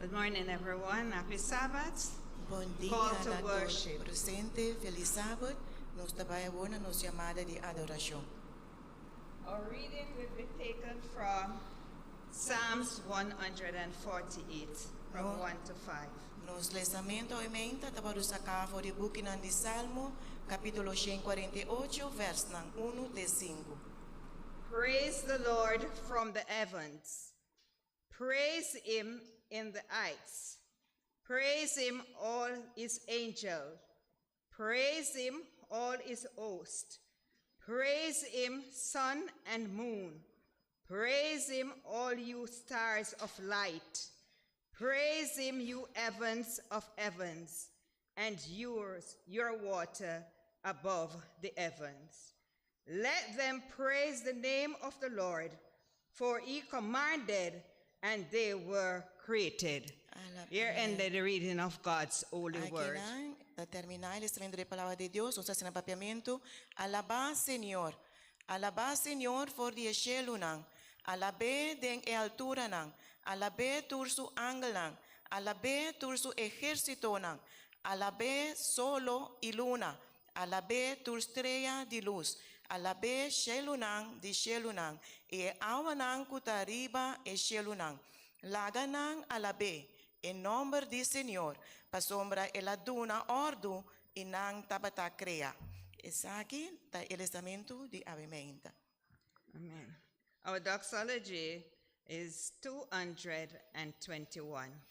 Good morning, everyone. Happy Sabbath. Bom dia Call to a todos worship. presentes. Feliz Sabat. Nos trabalhamos na nossa chamada de adoração. Our reading will be taken from Psalms 148, from 1 to 5. Nos lesamento ementa tapado sa cavo de bukinan de Salmo, capítulo 148, vers ng 1 de 5. Praise the Lord from the heavens. Praise him in the heights. Praise him, all his angels. Praise him, all his host. Praise him, sun and moon. Praise him, all you stars of light. Praise him, you heavens of heavens, and your water above the heavens. Let them praise the name of the Lord, for he commanded, and they were created. Here ended the reading of God's holy word. Para terminar el estudio de la palabra de Dios, nos hacen apapiamiento. Alabá, Señor. Alabá, Señor, for die cielo nang. Alabé den e altura nang. Alabé tur su ángel nang. Alabé tur su ejército nang. Alabé solo y luna. Alabé tur estrella de luz. Alabé cielo nang di cielo nang. E awa nang kutariba e cielo nang. Laga nang alabé. En nombre del Señor, pa sombra e la duna ordu y nang tabata crea. Es aquí el estamento de avementa. Amen. Our doxology is 221.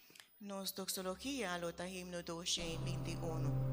Nos doxología lo ta himno 221.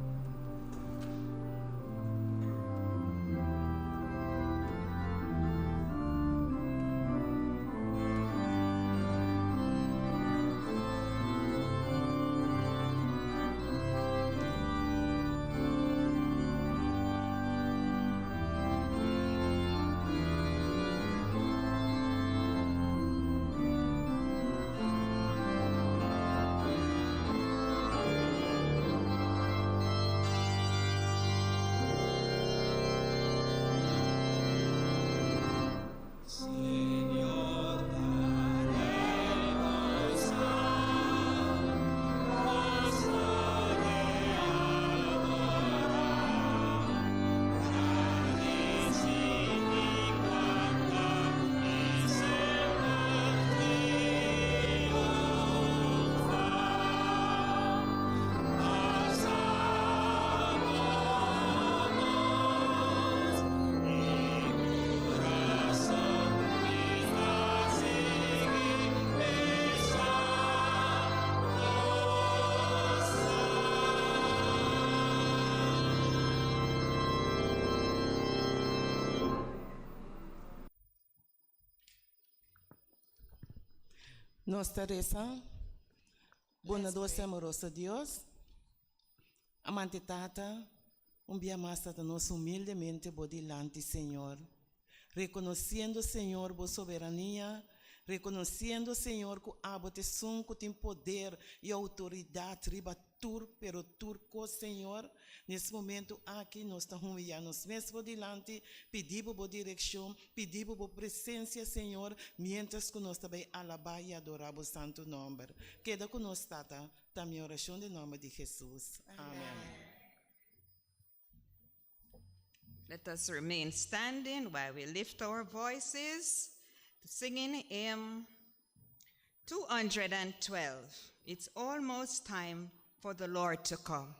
Nós Teresa, bona doce amorosa Deus, amante tata, dia mais tata nós humildemente bodilante Senhor, reconhecendo Senhor boa soberania, reconhecendo Senhor que abote som que tem poder e autoridade riba tur pero turco Senhor, nesse momento aqui nós estamos humilhando nos mesmos bodilante, pedimos boa direção, pedimos boa presença Senhor, mientras que nós também alabar e adorar o santo nome. Queda conosco tata, também oração em nome de Jesus. Amém. Let us remain standing while we lift our voices to singing hymn 212. It's almost time for the Lord to come.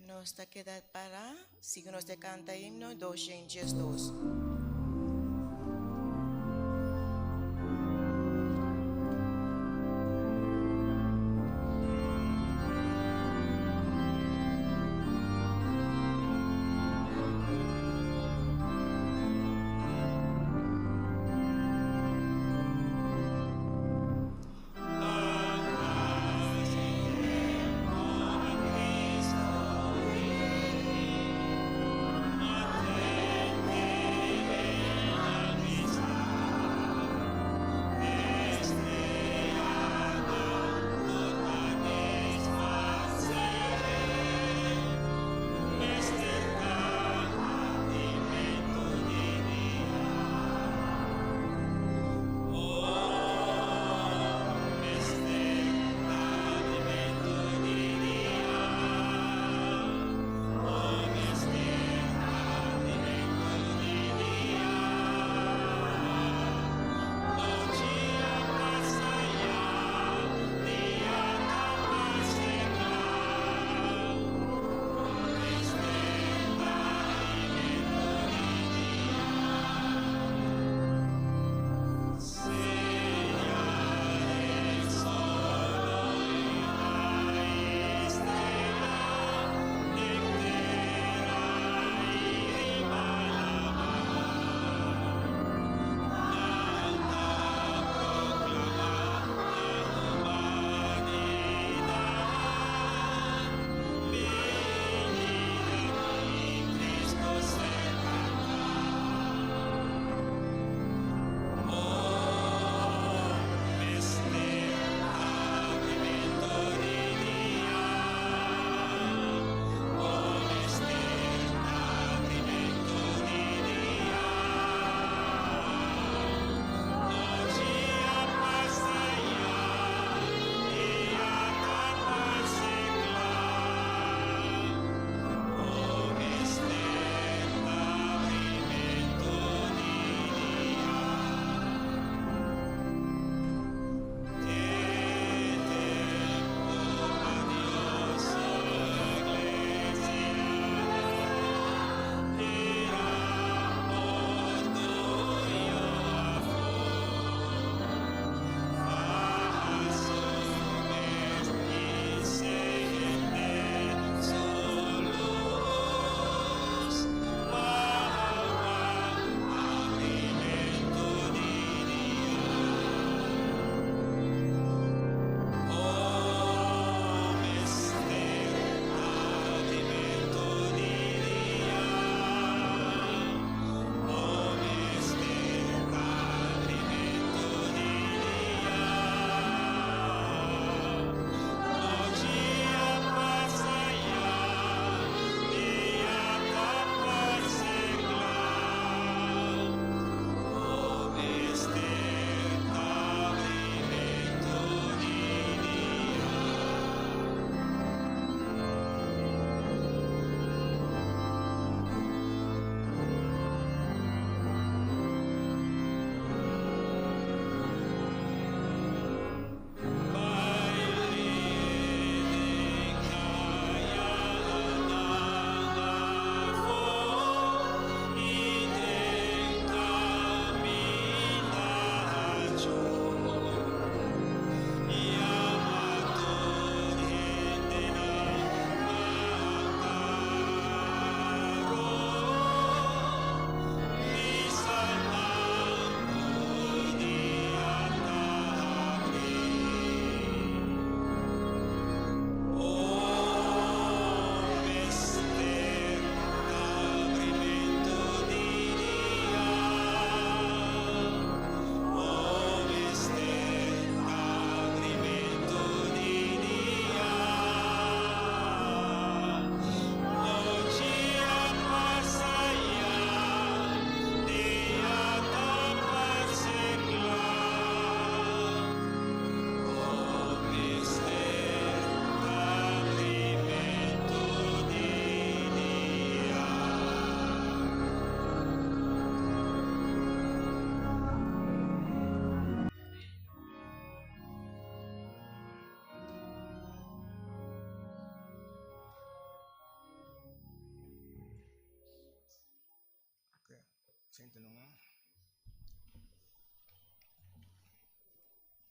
Nos ta quedad para, sigue nos te canta himno 202. Amen.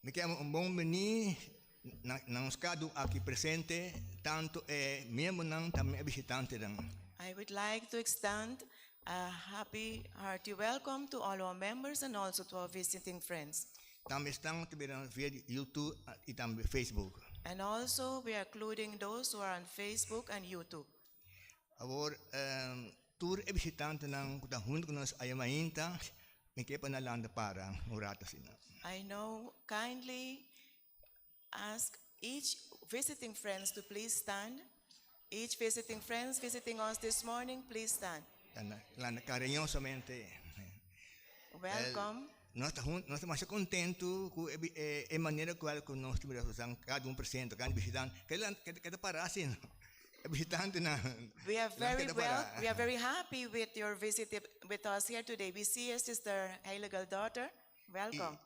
Mi chiamo un buon Bini, non scado aqui presente, tanto è membro non también visitante. I would like to extend a happy, hearty welcome to all our members and also to our visiting friends. Também estão via YouTube e também Facebook. And also, we are including those who are on Facebook and YouTube. Agora, tour é visitante não kuda junto com nós aí mainta, me que para landa para orata sina. I now kindly ask each visiting friends to please stand. Each visiting friends visiting us this morning, please stand. Landa carinhosamente. Welcome. Nós estamos mais contentos com a maneira como nós tivemos cada presente, cada visitante, cada parar assim. Visitante na. We are very happy with your visit with us here today. We see your sister Heilige daughter. Welcome.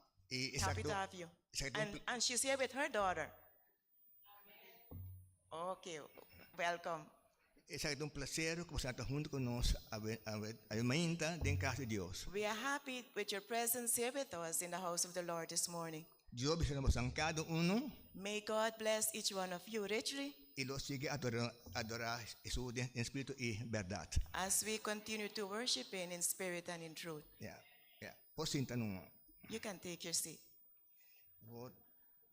Happy to have you. And she's here with her daughter. Okay, welcome. É um prazer que você está junto conosco a mainta dentro da casa de Deus. We are happy with your presence here with us in the house of the Lord this morning. Deus abençoe cada um. May God bless each one of you richly. E nós siga adorar Jesus em espírito e verdade. As we continue to worship Him in spirit and in truth. Posso sentar num. You can take your seat.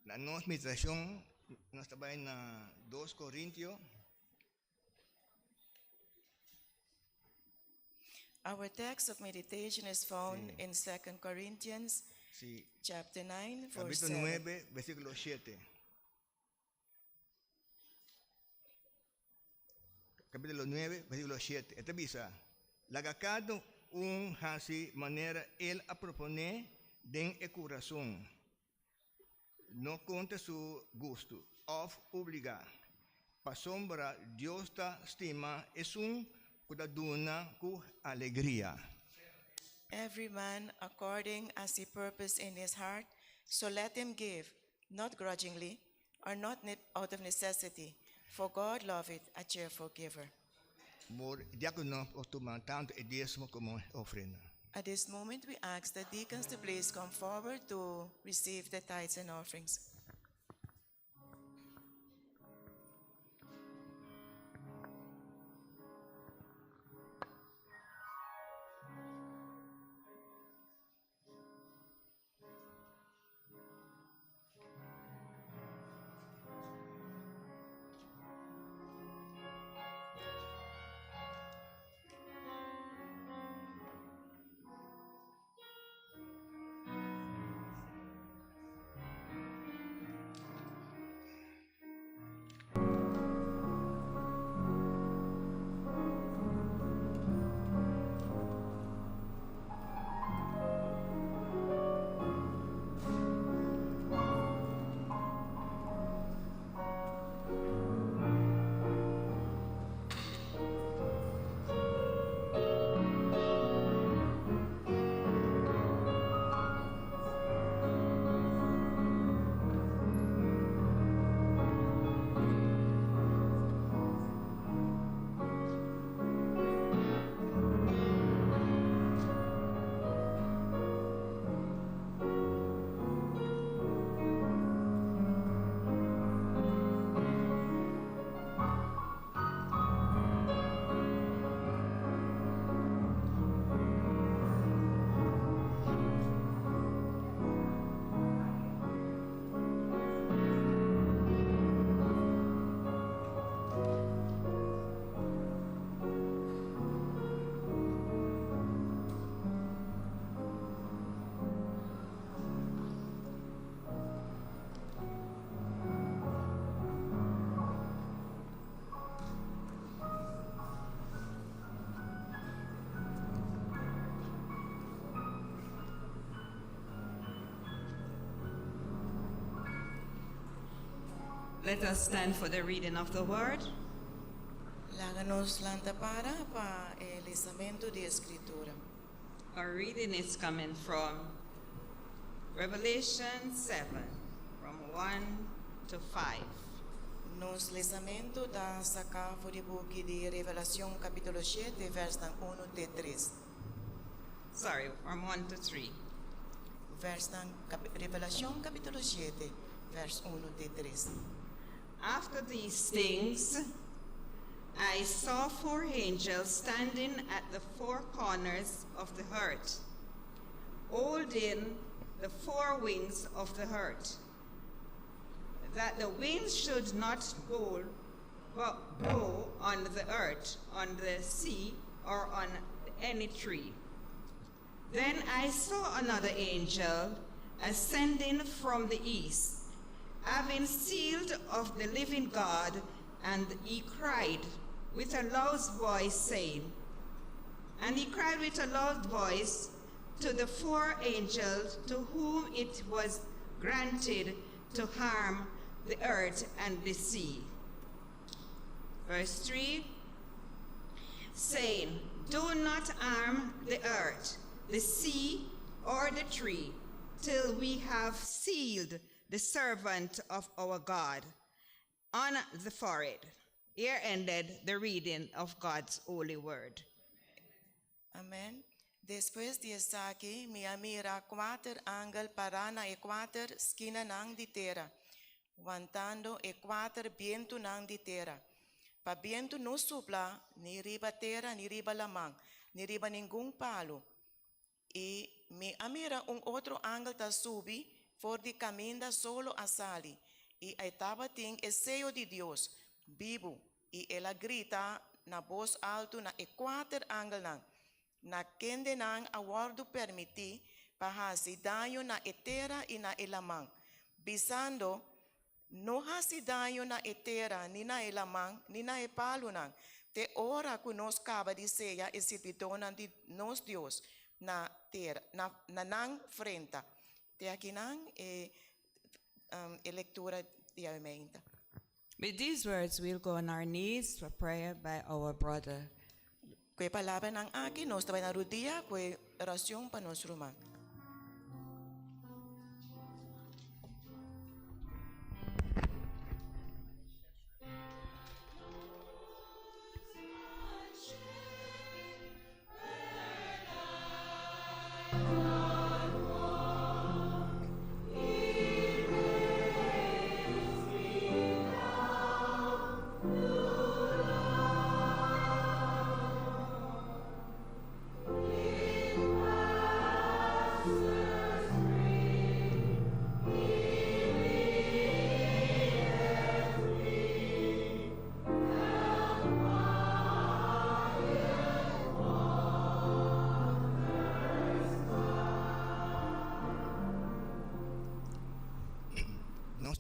Na nossa meditação, nós trabalhamos na 2 Coríntios. Our text of meditation is found in 2 Corinthians chapter 9, verse 7. Capítulo 9, versículo 7. Capítulo 9, versículo 7. Esta bisa, lagacado hasi maneira ele a proponer den e coração. Não conta su gusto, of obrigar. Pa sombra Deus ta estima es kudaduna ku alegria. Every man according as he purpose in his heart, so let him give, not grudgingly, or not out of necessity, for God loveth a cheerful giver. At this moment, we ask the deacons to please come forward to receive the tithes and offerings. Let us stand for the reading of the word. Láganos lantapara pa el lisamento de escritura. Our reading is coming from Revalation 7, from 1 to 5. Nos lisamento da sacafo de buki de Revelación capítulo 7, verso 1 de 3. Sorry, from 1 to 3. Vers ng Revelation capítulo 7, vers 1 de 3. After these things, I saw 4 angels standing at the 4 corners of the earth, holding the 4 wings of the earth, that the winds should not blow on the earth, on the sea, or on any tree. Then I saw another angel ascending from the east, having sealed of the living God, and he cried with a loud voice, saying, to the 4 angels to whom it was granted to harm the earth and the sea. Verse 3, saying, do not harm the earth, the sea, or the tree, till we have sealed the servant of our God on the forehead. Here ended the reading of God's holy word. Amen. Después de estar aquí, me mira 4 ángeles para na 4 esquina nang di terra, aguantando 4 viento nang di terra. Pa viento no sopla, ni riba terra, ni riba lamang, ni riba ningún palo. Y me mira otro ángel ta subi, for di caminda solo a sali. Y estaba ting el sello de Dios, vivo. Y ella grita na voz alto na 4 ángeles nang, na kende nang awardo permiti, pa hasi daño na terra y na elamang. Bisando, no hasi daño na terra, ni na elamang, ni na palo nang. Te ora que nos caba de seya e sirvitonan de nos Dios na terra, na nang frenta. Te aquí nang lectura de aumenta. With these words, we'll go on our knees for prayer by our brother. Kwe palabra ng akin, nos tabay na rudia, kwe rasyon pa nos rumang.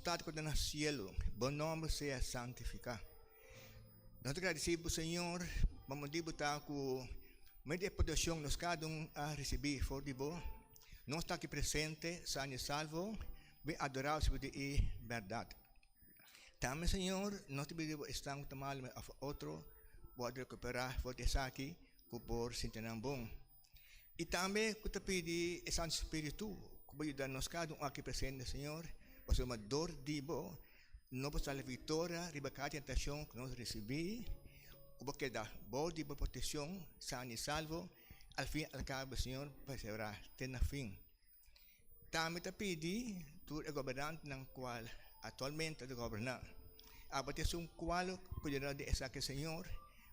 Estado que no cielo, buen nombre sea santificado. Nós agradecemos, Senhor, vamos dibutar com media proteção nos cada a receber for de boa. Nós está aqui presente, sano e salvo, bem adorar o de verdade. Também, Senhor, nós te pedimos estamos tomando outro, pode recuperar, pode estar aqui, por sentir bom. E também, que te pedi, Santo Espírito, que vai ajudar nos cada aqui presente, Senhor. Para uma dor dibo, não para a vitória, riba a tentação que nós recebemos, porque dá boa de proteção, sano e salvo, al fim al cabo, Senhor, perseverar, até na fim. Também te pedi, tu é governante na qual atualmente é governar. A proteção qual cuidará de essa que Senhor,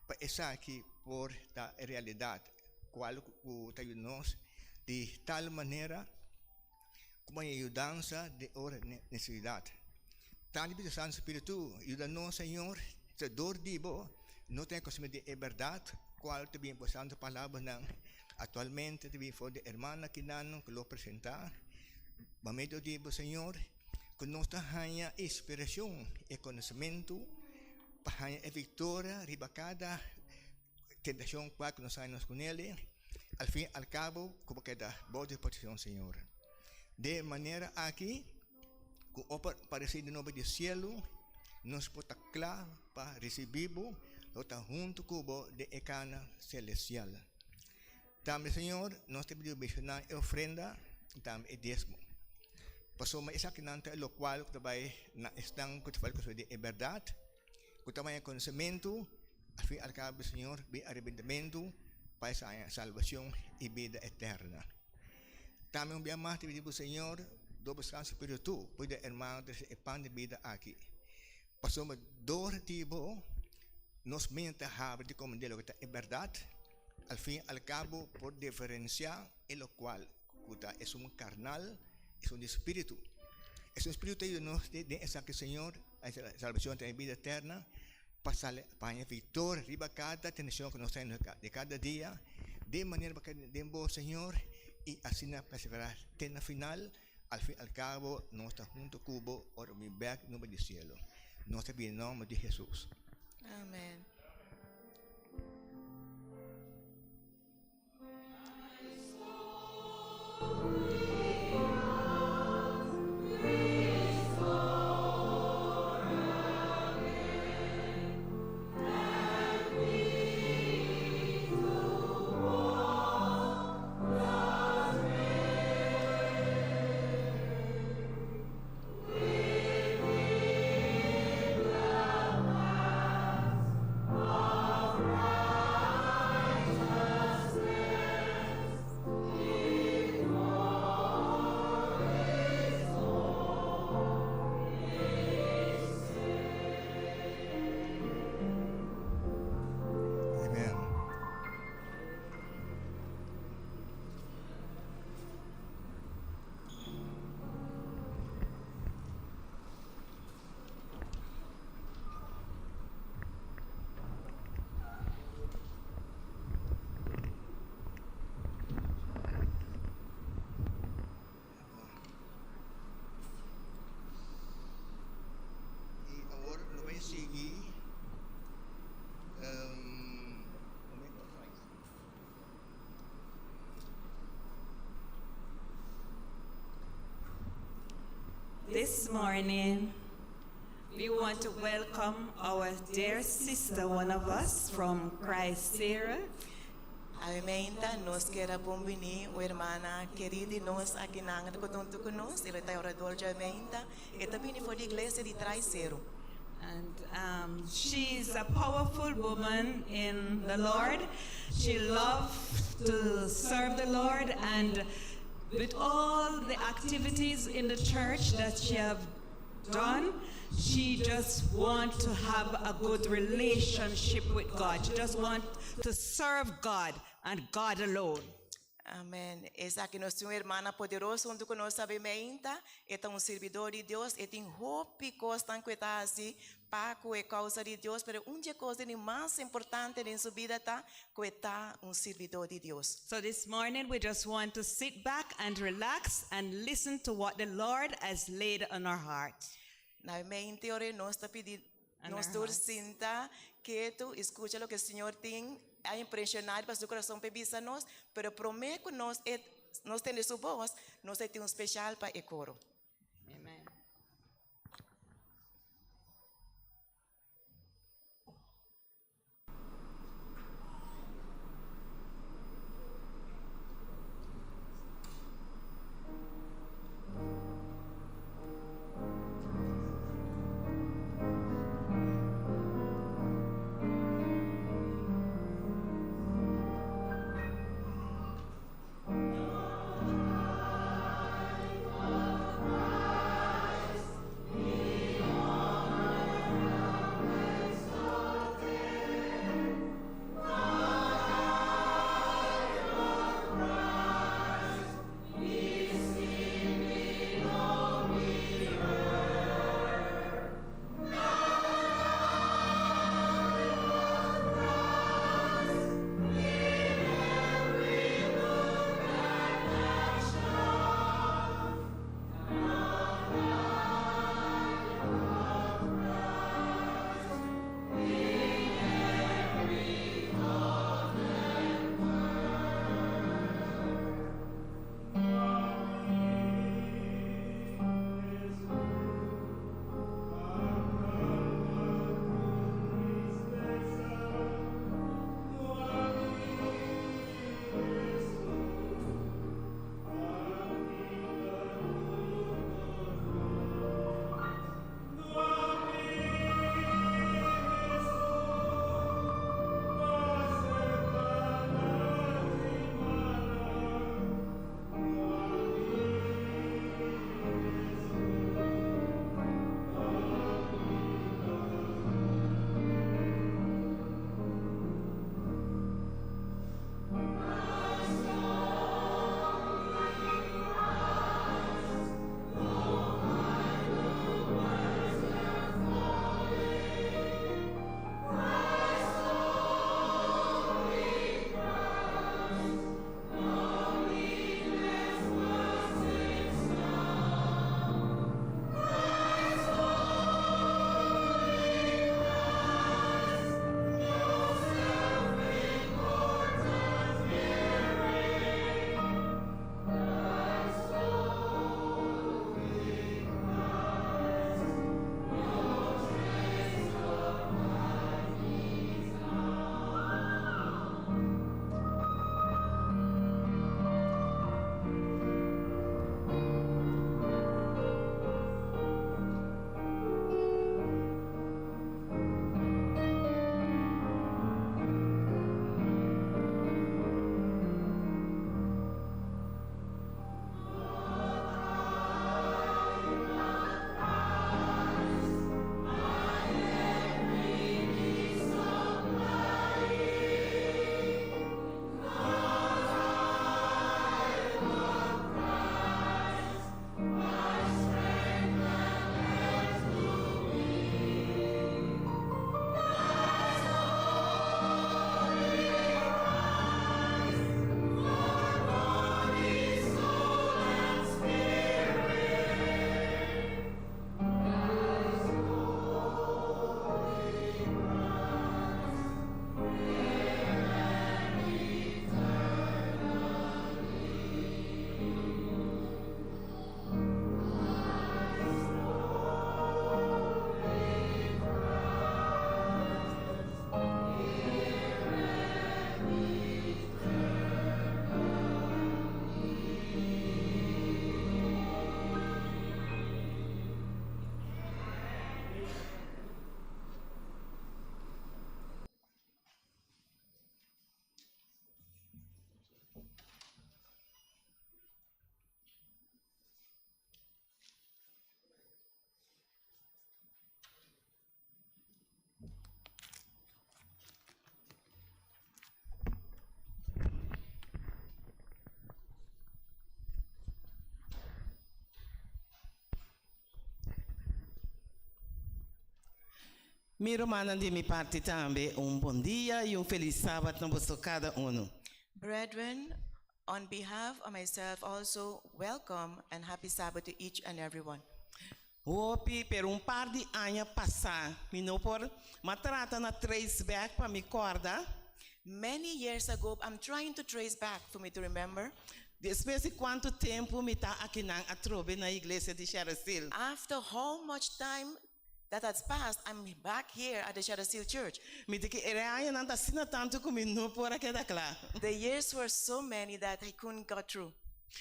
para essa que por a realidade, qual o te nós de tal maneira como a ajudança de hora necessidade. Tanto que o Santo Espírito ajuda-nos, Senhor, se dor dibo, não tem costume de verdade, qual também por Santa Palavra não, atualmente também for de irmã que não que lo apresentar, mas meio dibo, Senhor, que nós tenha inspiração e conhecimento para a vitória riba cada tentação qual que nós saímos com ele, al fim al cabo, como que dá boa disposição, Senhor. De maneira aqui, com o parecido nome do cielo, nos pode claro para receber o junto com o de ecana celestial. Também, Senhor, nós te pedimos mencionar a ofrenda e também o dízimo. Passou mais aqui nante o qual também na estão que te falo que é verdade, que também é conhecimento, a fim al cabo, Senhor, bem arrependimento, para esa salvación y vida eterna. También un día más te pedimos, Señor, doble descanso espiritual, puede hermano el pan de vida aquí. Pasamos dos tipos, nos mientras de como de lo que es verdad, al fin y al cabo, por diferenciar en lo cual es un carnal, es un espíritu. Es un espíritu que nos de esa que Señor, la salvación de vida eterna, pasarle para victoria, arriba cada tensión que nos trae de cada día, de manera que demos, Señor, y así nos perseverar. En final, al fin y al cabo, no está junto cubo, o mi back no del cielo. No se viene en nombre de Jesús. Amén. Amen. Y ahora lo voy a seguir. This morning, we want to welcome our dear sister, one of us from Christ-Sierra. Amenta nos queda bom Bini, o hermana querida e nós aqui na anga de conosco, ele está orador de Amenta, e também foi da igreja de Traiceiro. And she's a powerful woman in the Lord. She loves to serve the Lord, and with all the activities in the church that she have done, she just wants to have a good relationship with God. She just wants to serve God and God alone. Amém. Essa aqui nós temos uma irmã poderosa, onde conosco Amenta, é servidor de Deus, e tem hope costa que está assim, para a causa de Deus, mas uma coisa mais importante em sua vida está que está servidor de Deus. So this morning we just want to sit back and relax and listen to what the Lord has laid on our hearts. Na mente ore nós está pedindo, And nós our todos hearts. sinta que tu escuta o que o Senhor tem a impressionar para seu coração pebisa nós, pero prometo que nós temos sua voz, nós temos especial para o coro. Amen. Amen. Mi romana de mi parte também, bom dia e feliz sábado para cada Brethren, on behalf of myself also, welcome and happy Sabbath to each and everyone. Hopi, per par de anos passar, mi não por matrata na trace back para mi corda. Many years ago, I'm trying to trace back for me to remember. Depois de quanto tempo me tá aqui na atrobe na igreja de Cher-Asile. After how much time that has passed, I'm back here at the Cher-Asile Church. Me diz que era aí não tá sina tanto como não por aqui da clá. The years were so many that I couldn't go through.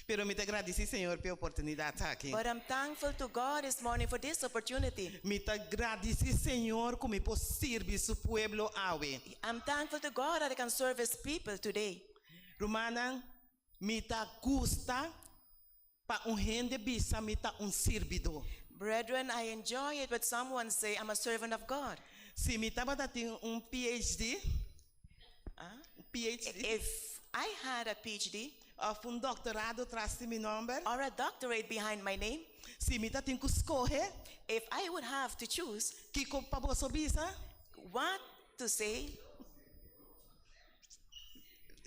Pero me te agradeci, Senhor, pela oportunidade aqui. But I'm thankful to God this morning for this opportunity. Me te agradeci, Senhor, como posso servir seu pueblo awe. I'm thankful to God that I can serve His people today. Romana, me te gusta pa gente bisa me te servidor. Brethren, I enjoy it when someone say I'm a servant of God. Se me tava dando PhD, PhD, If I had a PhD of doctorado atrás de meu nome, or a doctorate behind my name, se me tá tenho que escolher, if I would have to choose que pa você bisa, what to say,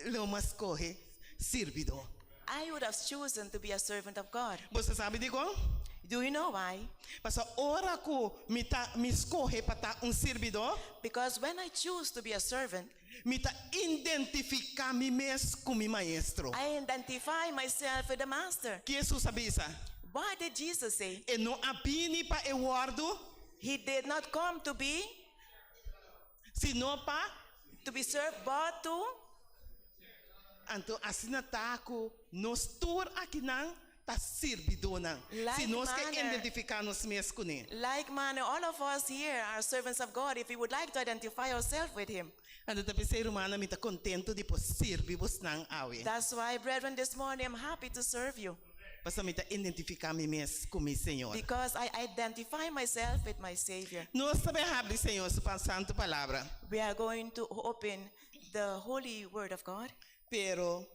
lo mas escolhe servidor. I would have chosen to be a servant of God. Você sabe de como? Do you know why? Passa hora que me escolhe para tá servidor, Because when I choose to be a servant, me tá identificar me mesmo como maestro. I identify myself with the master. Que Jesus sabia? Why did Jesus say E não a Bini pa e wardo, He did not come to be sino pa served, but to? anto asina taco nos tour aqui não tá servidor não. Like Se nós que manner. identificar nos mesmo com ele. Like manner, all of us here are servants of God if we would like to identify ourselves with Him. Anto tá ser humana me tá contento de poder servir vos não awe. That's why, brethren, this morning I'm happy to serve you. Passa me tá identificar me mesmo com meu Senhor. Because I identify myself with my Savior. Nós também abrir Senhor sua santa palavra. We are going to open the holy word of God, Pero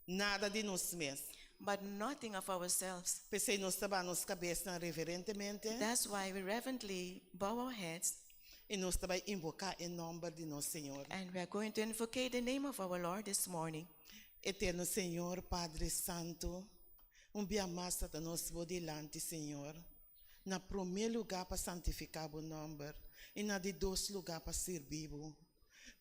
nada de nós mesmos. but nothing of ourselves. Pensei nós estava nos cabeça reverentemente That's why we reverently bow our heads e nós estava invocar em nome de nosso Senhor. and we are going to invocate the name of our Lord this morning. Eterno Senhor, Padre Santo, dia mais está nós delante, Senhor. Na primeiro lugar para santificar o nome e na de dois lugar para servir.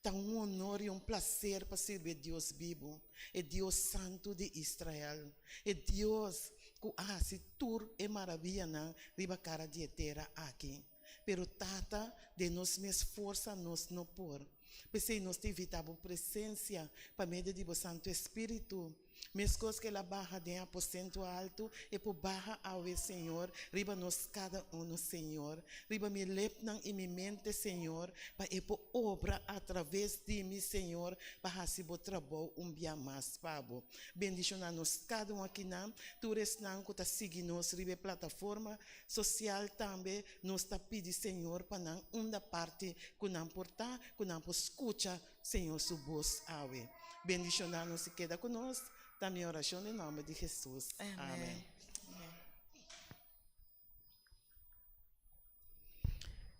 Tá honor e prazer para servir Deus vivo, é Deus Santo de Israel, é Deus que hace tur e maravilha na riba cara de terra aqui. Pero tata de nós mesmos força nós não por. Pensei nós te evitar a presença para meio de Santo Espírito. Mesmo coisas que ela barra de aposento alto e por barra ao Senhor, riba nós cada Senhor, riba me lepnang e me mente, Senhor, para e por obra através de mim, Senhor, para se bo trabalho dia mais pabo. Bendição a nós cada aqui não, tu resnan que tá seguindo nós riba plataforma social também, nós tá pedindo, Senhor, para não uma parte que não portar, que não escuta, Senhor, sua voz awe. Bendição a nós se queda conosco. Da minha oração em nome de Jesus. Amen. Amém.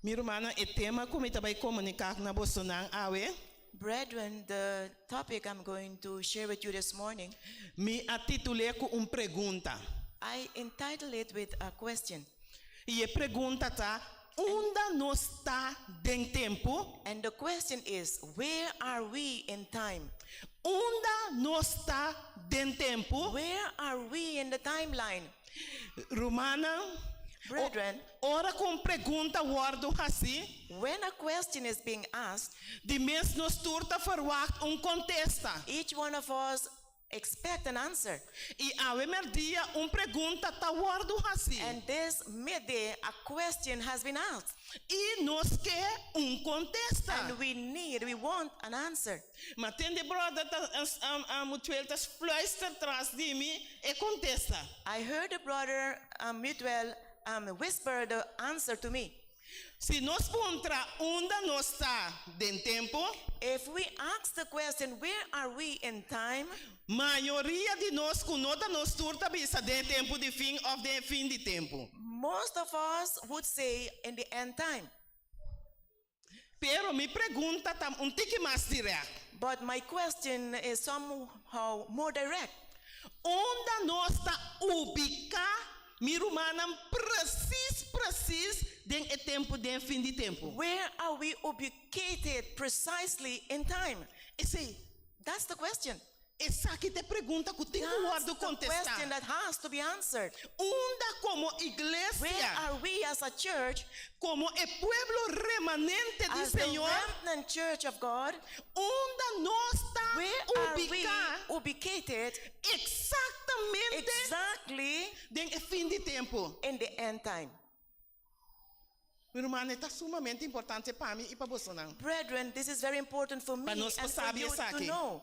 Minha irmã, o tema como eu vai comunicar na Bolsonaro, awe, Brethren, the topic I'm going to share with you this morning, me atitulei com pergunta. I entitled it with a question. E a pergunta tá, onde nós está em tempo? And the question is, where are we in time? Onde nós está em tempo? Where are we in the timeline? Romana, Brethren, ora com pergunta guardo assim, when a question is being asked, de mês nós turta verwacht contesta. each one of us expect an answer. E a dia pergunta tá guardo assim. And this midday, a question has been asked. E nós quer contesta. And we want an answer. Mas tem de brother mutual tas fluister atrás de mim e contesta. I heard the brother Mutual whisper the answer to me. Se nós perguntar onde nós está em tempo, If we ask the question, where are we in time? maioria de nós conota nós turta bisa de tempo de fim ou de fim de tempo. Most of us would say in the end time. Pero mi pregunta tam un tique más direct. But my question is somehow more direct. Unda Nos está ubica mi rumanam precis den e tempo den fim de tempo. Where are we ubicated precisely in time? Esse That's the question. essa aqui te pergunta que tem That's que the question contestar. that has to be answered. Unda como Where iglesia, are we as a church, como el pueblo remanente del as the Señor, remnant church of God? Unda Nos está Where are we ubicada ubicated exactamente exactly den e fim de tempo. in the end time? Meu irmão, está sumamente importante para mim e para você não. Brethren, this is very important for me Para nós and for saber you isso to aqui. know.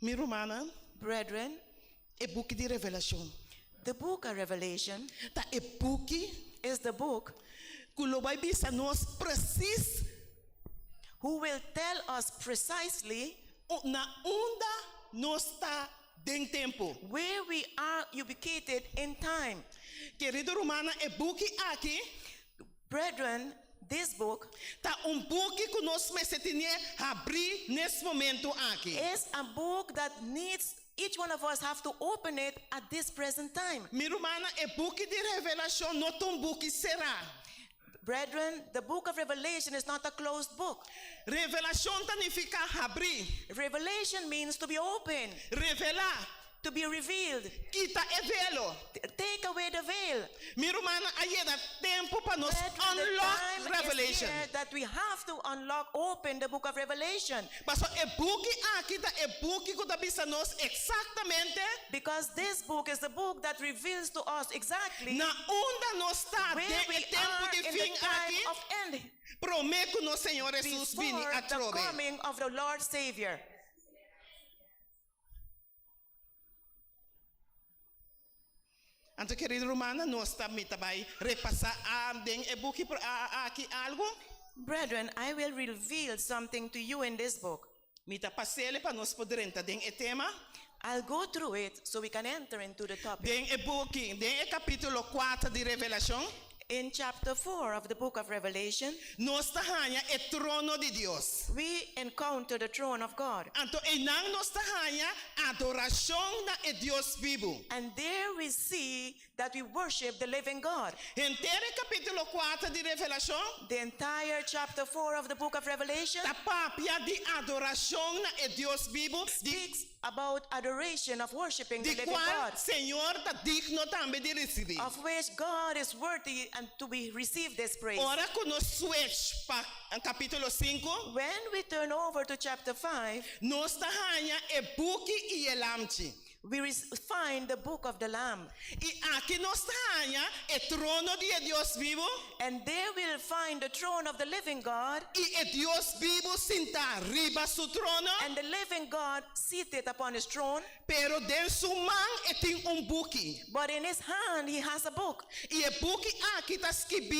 Minha irmã, Brethren, é book de Revalation. the book of Revelation Tá é book is the book que lo vai bisa nós precis who will tell us precisely na onda nós está den tempo. where we are ubicated in time. Querido romana, é book aqui Brethren, this book tá book que nós mesetinha abrir nesse momento aqui. is a book that needs each one of us have to open it at this present time. Minha irmã, é book de Revelation, não é book será. Brethren, the book of Revelation is not a closed book. Revelation significa abrir, Revelation means to be open, revelar, to be revealed. quita é velo. Take away the veil. Minha irmã, aí é tempo para nós Brethren, the unlock time Revelation. is here that we have to unlock, open the book of Revelation. Mas é book aqui tá é book que tá bisa nós exatamente Because this book is the book that reveals to us exactly na onda nós está where de we tempo are de in fim the time aqui. of end, Prometo no Senhor Jesus Bini before a the trove. coming of the Lord Savior. Então, querido romana, nós também vai repassar den e book aqui algo. Brethren, I will reveal something to you in this book. Mita passele para nós poder entrar den e tema. I'll go through it so we can enter into the topic. Den e book, den e capítulo 4 de Revelação. In chapter 4 of the book of Revelation, Nós tahanha e trono de Deus. we encounter the throne of God. Então, e não nós tahanha adoração na e Deus vivo. And there we see that we worship the living God. Inteiro capítulo 4 de Revelação. The entire chapter 4 of the book of Revelation Da papia de adoração na e Deus vivo. De speaks about adoration of worshiping the living qual God, Senhor está digno também de receber. of which God is worthy and to be received this praise. Ora que nós switch para capítulo 5, When we turn over to chapter 5, nós tahanha e book e elamchi. we find the book of the Lamb. E aqui nós tahanha e trono de Deus vivo. And there we'll find the throne of the living God, E Deus vivo senta riba su trono. and the living God seated upon his throne. Pero den su mão e tem book. But in his hand he has a book. E o book aqui está escrito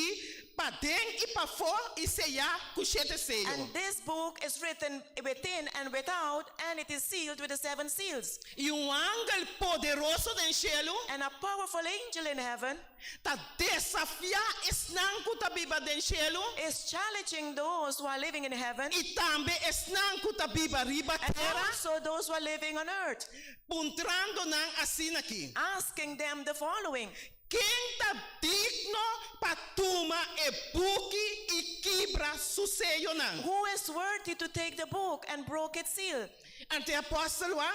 para dentro e para fora e sellar com 7 selos. And this book is written within and without, and it is sealed with the 7 seals. E ángel poderoso do cielo And a powerful angel in heaven está desafiar esnanco da Bíblia do cielo is challenging those who are living in heaven e também esnanco da Bíblia riba and terra, also those who are living on earth, puntrando nan assim aqui. asking them the following: Quem está digno para tomar o book e quebrar su sello nan? who is worthy to take the book and broke its seal? Ante apóstolo Juan,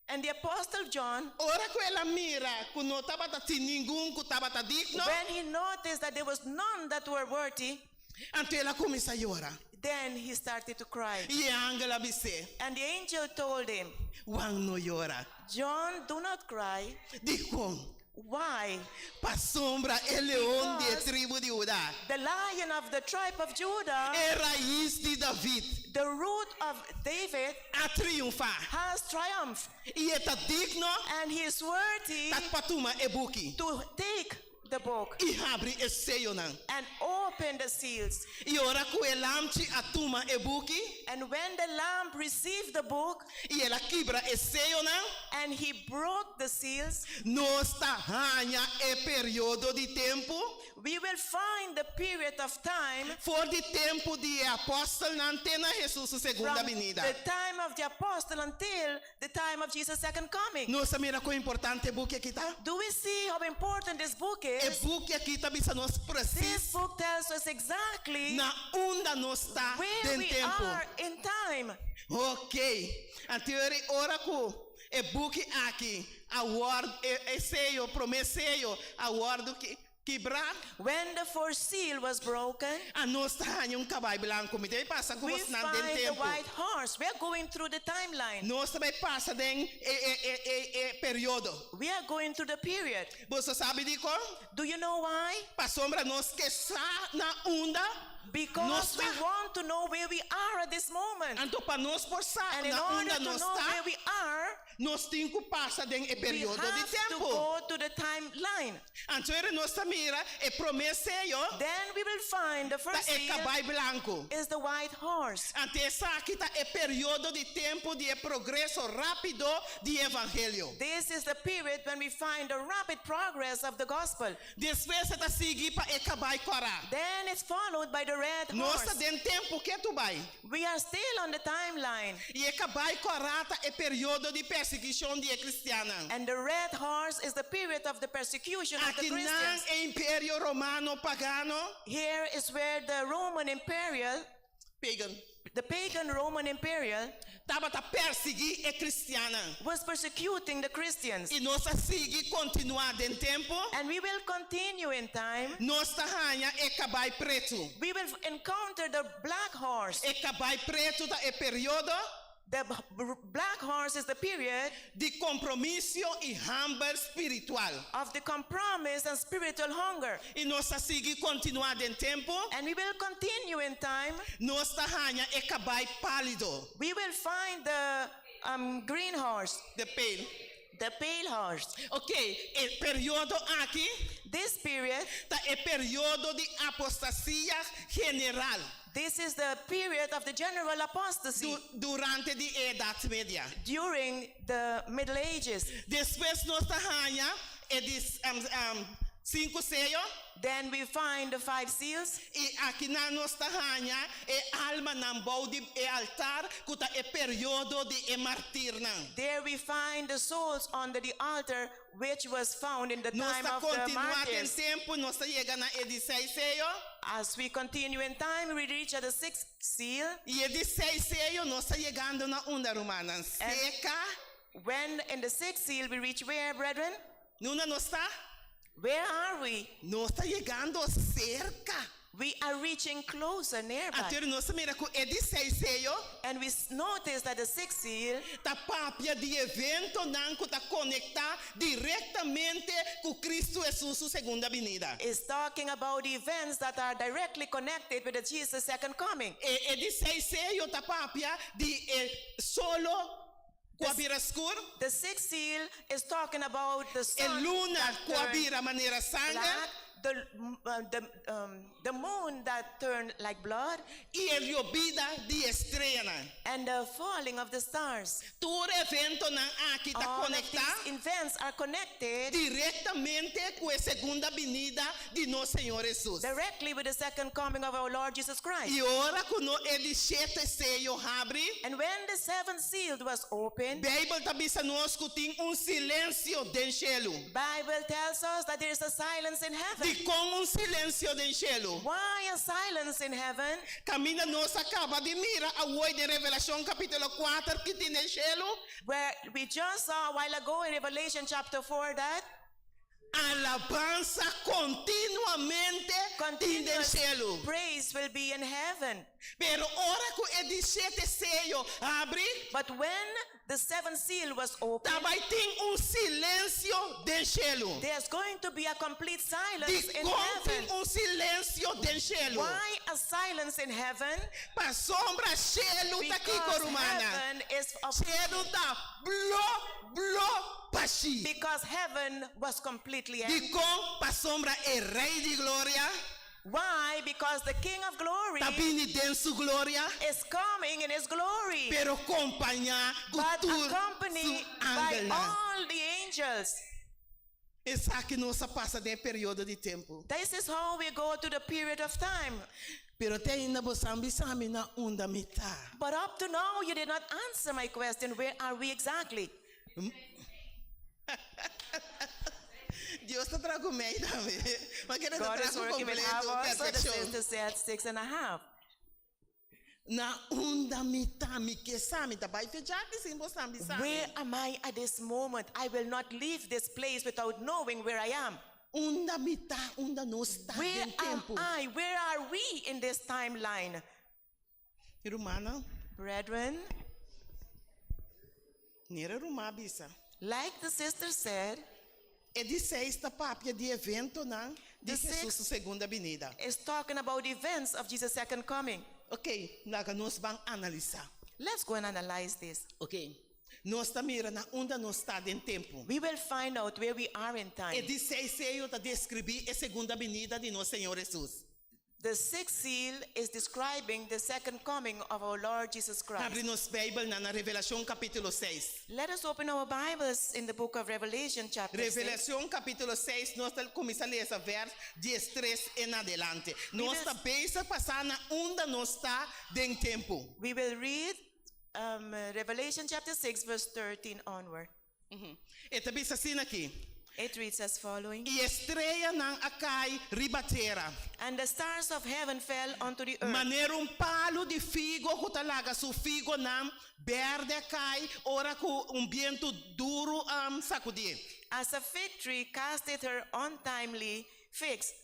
And the apostle John, ora que ela mira que não estava ninguém que estava digno, when he noticed that there was none that were worthy, ante ela começa a chorar. then he started to cry. E a ángel disse, And the angel told him, Juan não chora. John, do not cry. Dijo, Why? para sombra el león de Because tribu de Judá, The lion of the tribe of Judah, é raiz de David, the root of David, a triunfar. has triumphed, E está digno and he is worthy para tomar o book. to take the book e abre e sello nan. and opened the seals. E ora ku e lamchi atuma e buki And when the lamb received the book e ela quebra e sello nan. and he broke the seals, Nós tá hanya e período de tempo we will find the period of time for de tempo de apóstolo na antena Jesus segunda from venida. the time of the apostle until the time of Jesus' second coming. Nós mira ko importante buki aqui tá. Do we see how important this book E is? buki aqui tá bisa nós This preciso book tells us exactly na unda nós tá where den we tempo. are in time. Ok. Anterior ora ku e buki aqui award e sello promeseio award que quebrar When the fourth seal was broken, a nós tá hanya caballo branco me dei passa com we os na find den the tempo. white horse. We are going through the timeline. Nós também passa den período. We are going through the period. Você sabe de como? Do you know why? Para sombra nós que está na onda, Because Nós we tá- want to know where we are at this moment. então para nós forçar And in na order onda to nós know where está, we are, nós temos que passar den we período de have to tempo. go to the timeline. Então nós mira e promeseio Then we will find the tá first e seal caballo branco. is the white horse. Ante essa aqui tá e período de tempo de progresso rápido de evangelho. This is the period when we find the rapid progress of the gospel. Depois você tá seguir para e caballo corá. Then it's followed by the red Nós horse. den tempo que tu vai. We are still on the timeline. E caballo corá tá e período de perseguição de cristiana. And the red horse is the period of the persecution of the Aqui não Christians. é Império Romano pagano, Here is where the Roman imperial, pagan, the pagan Roman imperial, estava a perseguir a cristiana. was persecuting the Christians. E nós seguir continuar em tempo, And we will continue in time. nós tahanha e cabai preto. We will encounter the black horse. E cabai preto da e período The black horse is the period de compromisso e hambre espiritual. of the compromise and spiritual hunger. E nós seguir continuar em tempo, And we will continue in time. nós tahanha e cabai pálido, We will find the green horse, de pele. the pale horse. Ok, e período aqui This period, tá e período de apostasia general. this is the period of the general apostasy Durante de Idade Média. during the Middle Ages. Depois nós tahanha e de cinco sellos Then we find the five seals. e aqui na nós tahanha e alma nan bau de e altar kuta e período de e martir nan. There we find the souls under the altar, which was found in the Nós time tá of the continuar em martyrs. tempo, nós tá chegando na e de seis sellos As we continue in time, we reach at the sixth seal. e de seis sellos nós tá chegando na onda romana seca. When in the sixth seal, we reach where, brethren? Nuna nós tá? Where are we? Nós tá chegando cerca. We are reaching closer, nearby. Até nós mira com e de seis sellos And we notice that the sixth seal tá papia de evento não que tá conectar diretamente com Cristo Jesus sua segunda vinda. is talking about events that are directly connected with the Jesus' second coming. E de seis sellos tá papia de solo coabira escuro, The sixth seal is talking about the e sun luna that coabira maneira sangue black, the moon that turned like blood, e a llovida de estrela. and the falling of the stars. Todo evento não aqui tá All of conectar these events are connected diretamente com a segunda vinda de nosso Senhor Jesus. directly with the second coming of our Lord Jesus Christ. E ora quando ele sete sello abre, And when the seventh seal was opened, Bíblia tá bisa nós que tem silêncio del cielo. Bible tells us that there is a silence in heaven. De como silêncio del cielo. Why a silence in heaven? Camina nós acaba de mirar a hoje de Revelação capítulo 4 que tem no cielo. Where we just saw a while ago in Revelation chapter 4 that Alabanza continuamente tem no continuous cielo. praise will be in heaven. Pero ora que el 17 sello abre, But when the seventh seal was opened, também tem silêncio del cielo. there's going to be a complete silence De in como heaven. tem silêncio del cielo. Why a silence in heaven? Pa sombra cielo tá aqui Because corumana. heaven is of Cielo tá blo vazio. Because heaven was completely De empty. com para sombra el Rei de Glória, Why? Because the King of Glory tá vindo em sua glória, is coming in his glory, pero acompanhar but com accompanied by all the angels. Isso aqui não se passa de período de tempo. This is how we go to the period of time. Pero te ainda sami na unda mitad. But up to now, you did not answer my question. Where are we exactly? Dios está trago meio também. Mas que não God is trago working with half completo, hours, so the perfeição. sister said 6.5. Na unda mitad, mi que sami, tá vai fechar que sim, sami. Where am I at this moment? I will not leave this place without knowing where I am. Unda mitad, unda nos está Where em am tempo. I? Where are we in this timeline? Irmã, Brethren, nera irmã bisa. like the sister said, É de sexta papia de evento, não? De The Jesus sixth- segunda vinda. is talking about events of Jesus' second coming. Ok, nós vamos analisar. Let's go and analyze this. Ok. Nós estamos mirando onde nós estamos em tempo. We will find out where we are in É time. de seis eu está descrever a segunda vinda de nosso Senhor Jesus. The sixth seal is describing the second coming of our Lord Jesus Christ. Abre nos Bíblia na Revalation capítulo 6. Let us open our Bibles in the book of Revelation, chapter 6. Revelation capítulo 6, nós começamos a ler esse verso 13 em adelante. Nós will- estamos passando onde nós está em tempo. We will read Revelation chapter 6, verse 13 onward. E também assim aqui. It reads as following. E estrela não acai ribatera. And the stars of heaven fell onto the earth. Maneira palo de figo que talaga su figo não verde cai ora com vento duro sacudir. As a fig tree casteth her untimely figs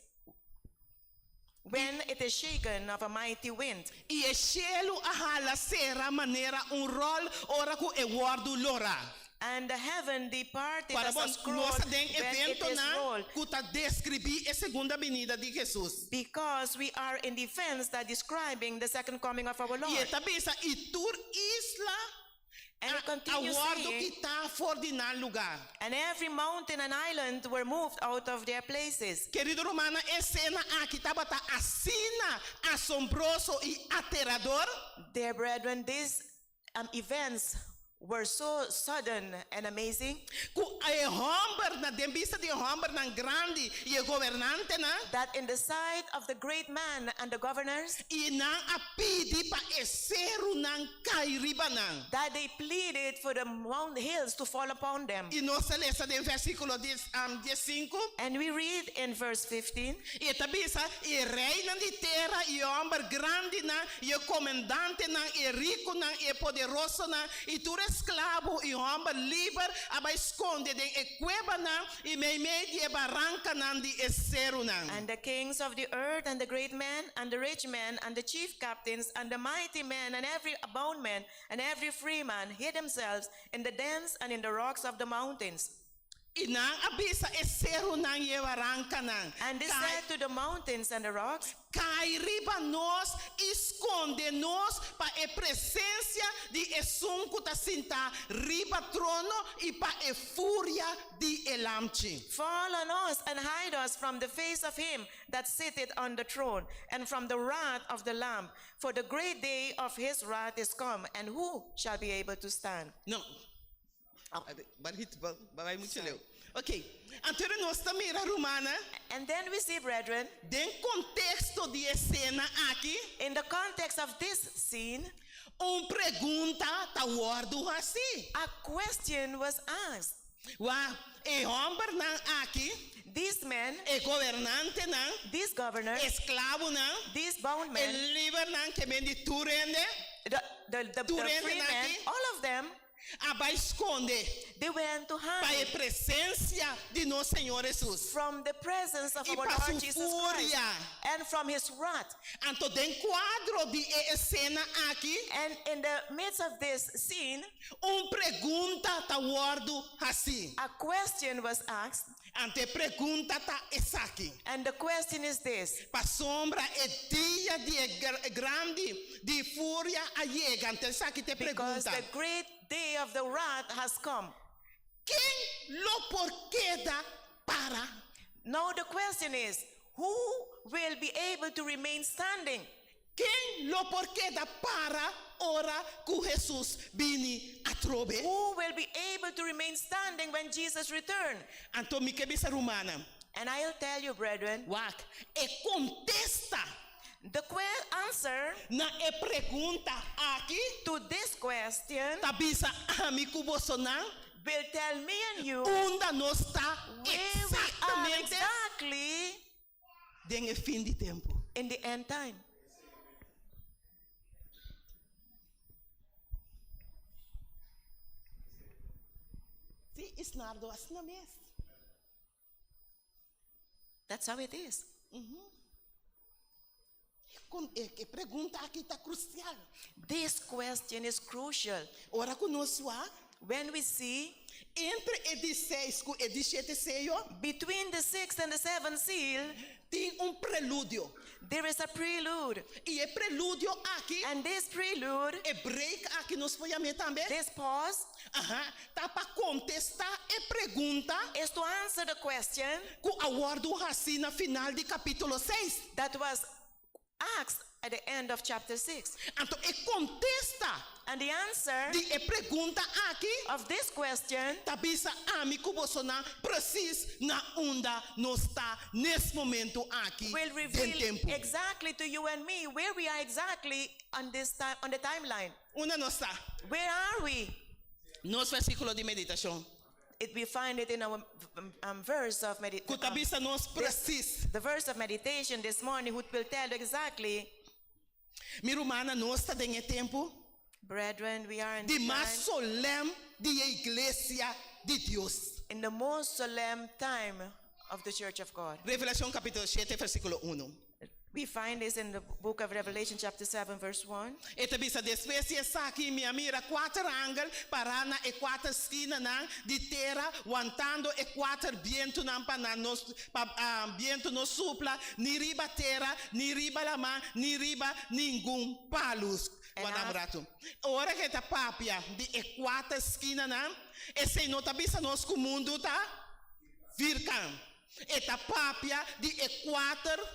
when it is shaken of a mighty wind. E o cielo ahala será maneira rol ora com e guardo lora. And the heaven departed Para as a bom, scroll nós when tem it evento is não rolled. que tá descrever a segunda vinda de Jesus. Because we are in defense that describing the second coming of our E Lord. também e tur isla And it continues guardo saying, que tá fora de nan lugar. and every mountain and island were moved out of their places. Querido romana, a cena aqui estava assina assombroso e aterrador. Dear brethren, these events were so sudden and amazing Que é homem na vista de homem na grande e governante na that in the sight of the great man and the governors, e não a pedir para ser não cair riba não. that they pleaded for the mount hills to fall upon them. E nós lemos no versículo 15 And we read in verse 15, e também e reina de terra e homem grande na e comandante na e rico na e poderoso na e tu esclavo e homem livre aba esconde de e cueva na e meio de barranca na de esero na. and the kings of the earth and the great men and the rich men and the chief captains and the mighty men and every bondman and every free man hid themselves in the dens and in the rocks of the mountains. E não avisa esero na e barranca na. And they said to the mountains and the rocks, Cai riba nós, esconde nós para a presença de esunco ta sinta riba trono e para a fúria de elamche. fall on us and hide us from the face of him that sitteth on the throne and from the wrath of the Lamb. For the great day of his wrath is come, and who shall be able to stand? Não. Vai muito leu. Ok. Então nós estamos mira romana, And then we see, brethren, den contexto de cena aqui, in the context of this scene, pergunta ta guardo assim. a question was asked. Wa e homem não aqui, These men, e governante não, these governors, esclavo não, these bound e men, livre não que vem de turende, the Durante free men, aqui. all of them, aba esconde they went to para a hide presença de nosso Senhor Jesus. from the presence of E our para Lord su Jesus Christ fúria. and from his wrath. Então, den quadro de cena aqui, And in the midst of this scene, pergunta ta guardo assim. a question was asked, Ante pergunta ta essa aqui. and the question is this: Pa sombra e dia de grande de fúria allega. Então, essa aqui te because pergunta. the great day of the wrath has come. Quem o por queda para. Now the question is, who will be able to remain standing? Quem lo por queda para ora que Jesus Bini a trobe. Who will be able to remain standing when Jesus returns? Anto mi kebisa rumana. And I'll tell you, brethren, Wak, e contesta the answer na e pergunta aqui, to this question tabisa ami kubosonan, will tell me and you Unda Nos está where we are exatamente exactly den e fim de tempo. in the end time. Si isnardo as na mes. That's how it is. E pergunta aqui está crucial. This question is crucial. Ora conosco When we see entre e 16 e 17 seio between the sixth and the seventh seal, tem prelúdio. there is a prelude. E prelúdio aqui And this prelude, e break aqui nos folhamento também. this pause, Tá para contestar e pergunta is to answer the question que aguardo assim na final de capítulo 6. that was asked at the end of chapter 6. Então, e contesta And the answer de e pergunta aqui, of this question tabisa ami kubosonan precis na onda nos está nesse momento aqui will den reveal tempo. exactly to you and me where we are exactly on this time, on the timeline. Una nos está Where are we? nos versículo de meditação. We find it in our verse of Que meditation. tabisa nos precis. The verse of meditation this morning will tell exactly, Mi romana nos está den e tempo brethren, we are in de the mais time, solene de igreja de Deus. in the most solemn time of the Church of God. Revelação capítulo 7 versículo 1. We find this in the book of Revelation chapter 7 verse 1. E tabisa después essa aqui minha mira quatro ângulos para na e quatro esquinas de terra aguantando e quatro viento nan para nos viento nos supla ni riba terra ni riba la mar ni riba nenhum palos. Guardamorato. Ora que tá papia de e quatro esquinas e se não tabisa nos que o mundo tá vircam. E tá papia de e quatro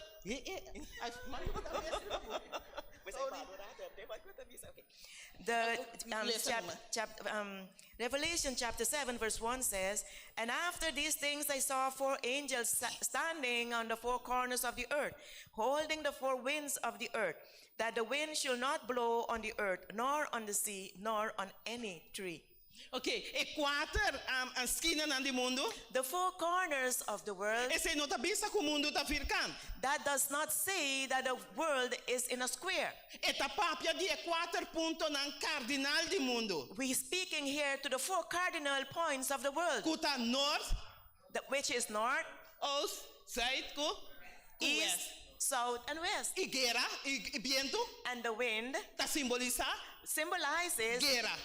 Revelation chapter 7 verse 1 says, and after these things I saw four angels standing on the four corners of the earth, holding the four winds of the earth, that the wind should not blow on the earth, nor on the sea, nor on any tree. Ok, e quatro esquinas do mundo. The four corners of the world, Esse não tá bisa que o mundo tá vircando. that does not say that the world is in a square. E tá papia de quatro pontos nan cardinal do mundo. We're speaking here to the four cardinal points of the world, Kuta north, which is north, oost, zuid, east, west. south, and west. E guerra, e viento, And the wind tá simboliza symbolizes guerra.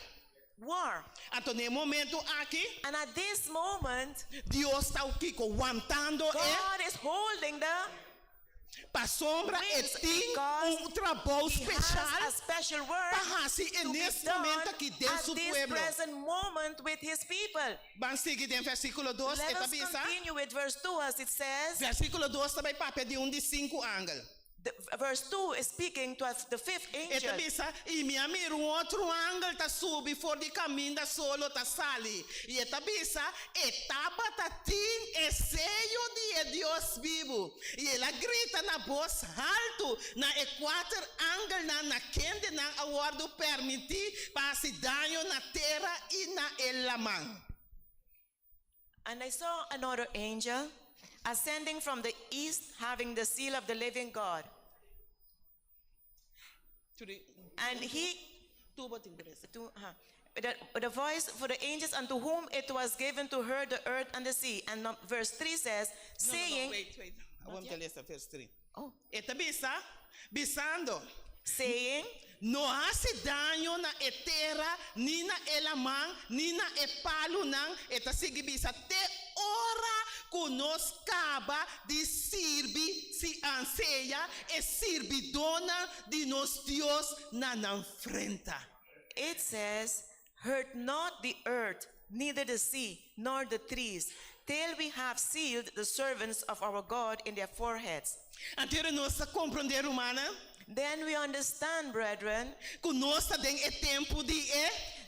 war. Então, no momento aqui, And at this moment, Deus está aqui aguantando God is holding the para sombra e winds tem because trabalho He has a especial special work para assim to be nesse done momento aqui dentro at do this pueblo. present moment with His people. Vamos seguir em versículo 2, Let e us tabisa. continue with verse 2 as it says. Versículo 2 também papel de de 5 ângulos. Verse 2 is speaking to the fifth E angel. tabisa, e minha amiga, outro ângulo tá subi, for de caminho da solo tá sali. E tabisa, etapa tá tim, é seio de Deus vivo. E ela grita na voz alto, na quatro ângulos, na quente, na aguardo permitir, para se danho na terra e na elamang. And I saw another angel ascending from the east, having the seal of the living God. And he, the voice for the angels unto whom it was given to herd the earth and the sea. And verse 3 says, saying, Wait. I want to listen verse 3. oh, E tabisa, bisando. saying, No hace daño na terra, ni na elamang, ni na palo nang, eta sigibisa te ora conoscaba de sirvi si anseia e servidona de nos Dios na nanfrenta. it says, hurt not the earth, neither the sea nor the trees, till we have sealed the servants of our God in their foreheads. Antero nós compreender humana, Then we understand, brethren, que nós tem é tempo de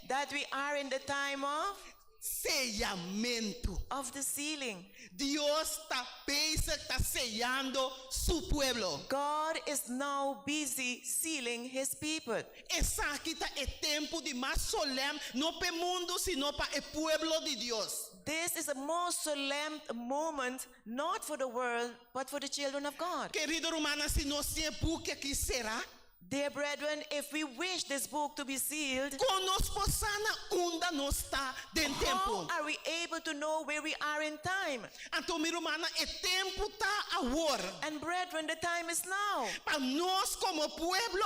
that we are in the time sellamento. of the sealing. Dios está sellando su pueblo. God is now busy sealing his people. Essa aqui é tempo de mais solene, não para o mundo, sino para o pueblo de Deus. This is a most solemn moment, not for the world, but for the children of God. Querido romana, se nós temos book aqui será, Dear brethren, if we wish this book to be sealed, conosco sana unda nos está dentro how tempo. are we able to know where we are in time? Então, minha romana, o tempo está agora. And brethren, the time is now. Para nós como pueblo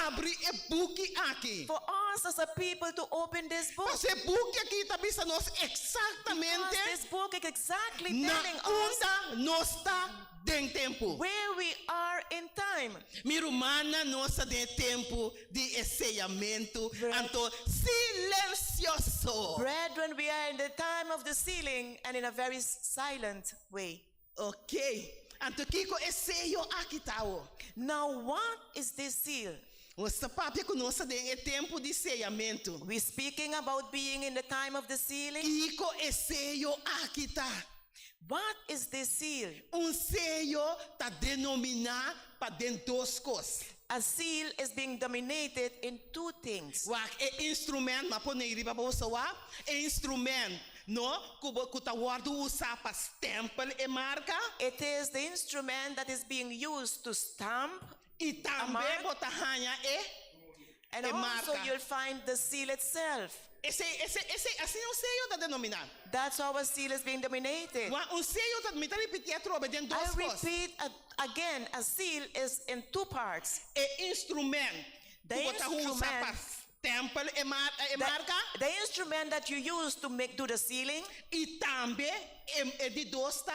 abrir o book aqui. For us as a people to open this book. Esse book aqui está dizendo nós Because exatamente this book is exactly na telling us onda nós está dentro tempo. where we are in time. Minha romana, nossa de tempo de encerramento, então silencioso. Brethren, we are in the time of the sealing and in a very silent way. Ok. Então, Kiko, esse eu aqui tá. Now, what is this seal? Nossa papia que nossa de tempo de encerramento. We're speaking about being in the time of the sealing. Kiko, esse eu aqui tá. What is this seal? Sello tá denominar para dentro dos coisas. A seal is being dominated in two things. Instrumento, mas pone riba para você instrumento, no, que tá guardo usar para stempel e marca. It is the instrument that is being used to stamp, E também botar ranha and e also marca. you'll find the seal itself. Esse assim sello tá denominar. That's how a seal is being dominated. Sello tá me repetir a trova dentro I dos coisas. repeat again, a seal is in two parts. Instrumento. The Que botar usar para stempel e marca. The instrument that you use to do the sealing, E também de dois tá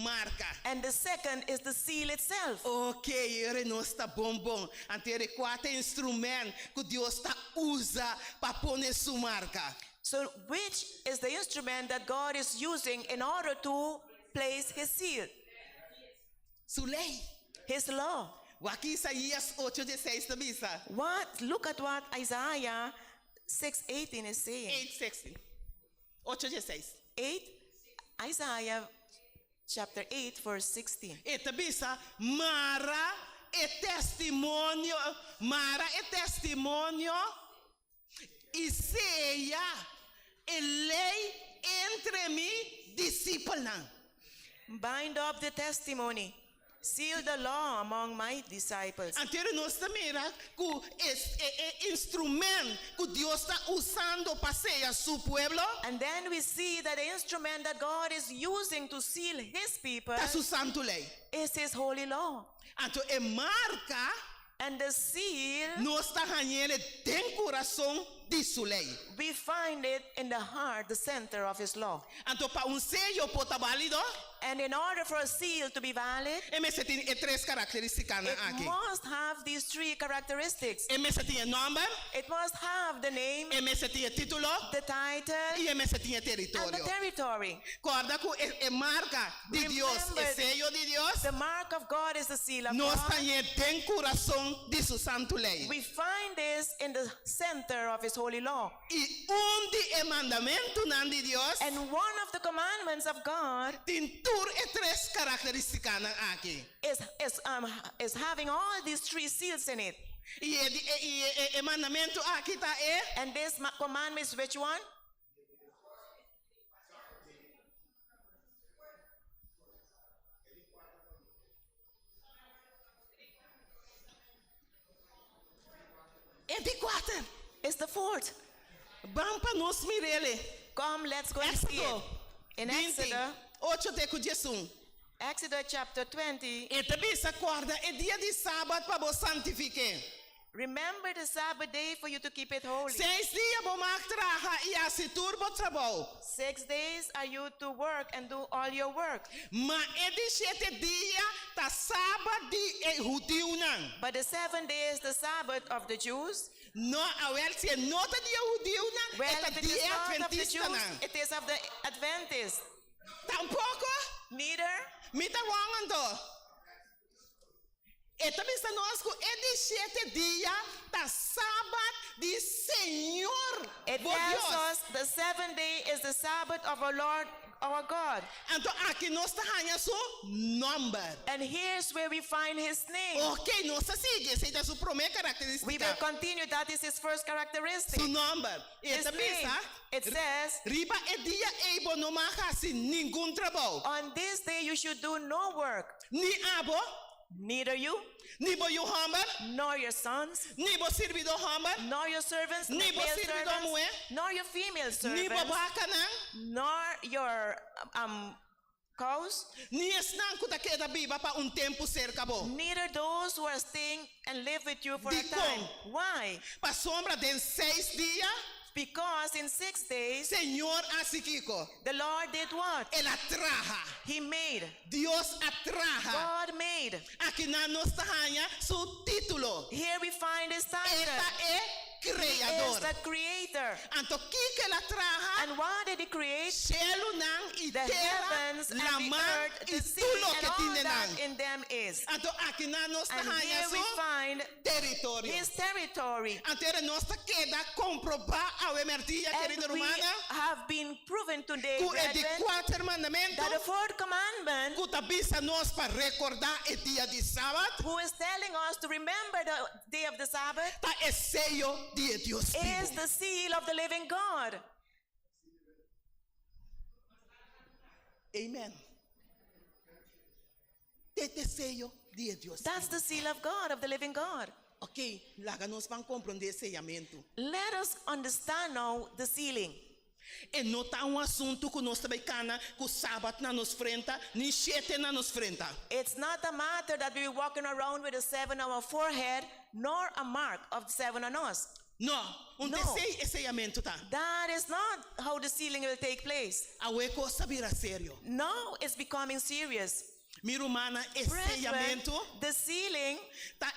marca. and the second is the seal itself. Ok, ele não está bom. Antere quatro instrumentos que Deus está usa para pôr sua marca. So which is the instrument that God is using in order to place his seal? Sua lei. His law. Aqui Isaías 8:16 também está. What? Look at what Isaiah 6:18 is saying. 8:16. 8:16. 8, Isaiah chapter 8, verse 16. E também está Mara e testemunho e ceia e lei entre mim discípulos. Bind up the testimony. Seal the law among my disciples. Anterior nós também que instrumento que Deus está usando para cear seu pueblo And then we see that the instrument that God is using to seal his people está sua santo lei. is his holy law. Então é marca And the seal, nós está ganhando tem coração de sua lei. we find it in the heart, the center of his law. Então para sello pode válido And in order for a seal to be valid, MS tem três características it aqui. must have these three characteristics. MS tem nome, It must have the name, MS tem título the title, e MS tem and the território. territory. Guarda que é marca de Deus, Remember, é sello de Deus. The mark of God is the seal of Nós God. tem coração de sua santo lei. We find this in the center of his holy law. E de mandamento não de Deus And one of the commandments of God tem três características aqui. is having all these three seals in it. E mandamento aqui tá And this commandment is which one? de quatro. It's the fourth. Vamos para nós mirar ele. Come, let's go and see it. Éxodo In 20, Exodus, 8:11. Exodus chapter 20, E também se acorda, é dia de sábado para você santificar. Remember the Sabbath day for you to keep it holy. 6 dias vou trabalhar e assim turbo trabalho. 6 days are you to work and do all your work. Mas é de 7 dias tá sábado de judeu não. But the 7 days, the Sabbath of the Jews. No, awel se nota dia judeu não, Well, é if it is dia not of the adventista Jews, não. it is of the Adventists. Tampouco, Neither. me tá wangando. E também está nós com é de 7 dias tá sábado de Senhor. It Bom tells Deus. us the 7th day is the Sabbath of our Lord, our God. Então aqui nós está ganhando seu number. And here's where we find his name. Ok, nós sigue, essa é a sua primeira We will característica. continue. That is his first characteristic. Seu number. E His também name. está. It says, Riba é dia ebo não marca-se nenhum trabalho. on this day you should do no work. Ni abo, Neither you, ni bo your hammer, nor your sons, ni bo servidor hammer, nor your servants, Ni bo male servidor servants, mulher, nor your female ni bo servants, vaca não, nor your cows, ni esnan kuta queda viva para tempo cerca bo. neither those who are staying and live with you for a Di time. kom. Why? Pa sombra de 6 dias, Because in 6 days, Senhor asiquico. the Lord did what? Ele atraja. He made. Dios atraja. God made. Aqui na nossa rainha, su título. Here we find his title. Esta é He is criador. the creator. Anto que ela traja, And what did he create? cielo nan y The terra, heavens and la the mar earth, y the sea, tudo and que all tiene that nan. in them is. Anto aqui na nossa And rainha, here we su find território. his territory. Anto era nossa queda comprovar a emergência, querida And we romana, have been proven today, que é de brethren, 4 mandamentos, that the fourth commandment, que avisa nós para recordar o dia de sábado, who is telling us to remember the day of the Sabbath, tá é sello de Deus is vivo. the seal of the living God. Amen. Este sello de Deus. That's the seal of God, of the living God. Ok, laga nós vamos compreender esse sellamento. Let us understand now the sealing. E não está assunto que nós trabalhamos com o sábado na nos frente, nem 7 na nos frente. It's not a matter that we're walking around with a 7 on our forehead, nor a mark of 7 on us. Não, No. esse sellamento tá. That is not how the sealing will take place. A coisa vira sério. Now it's becoming serious. Minha irmã, esse Brethren, sellamento the sealing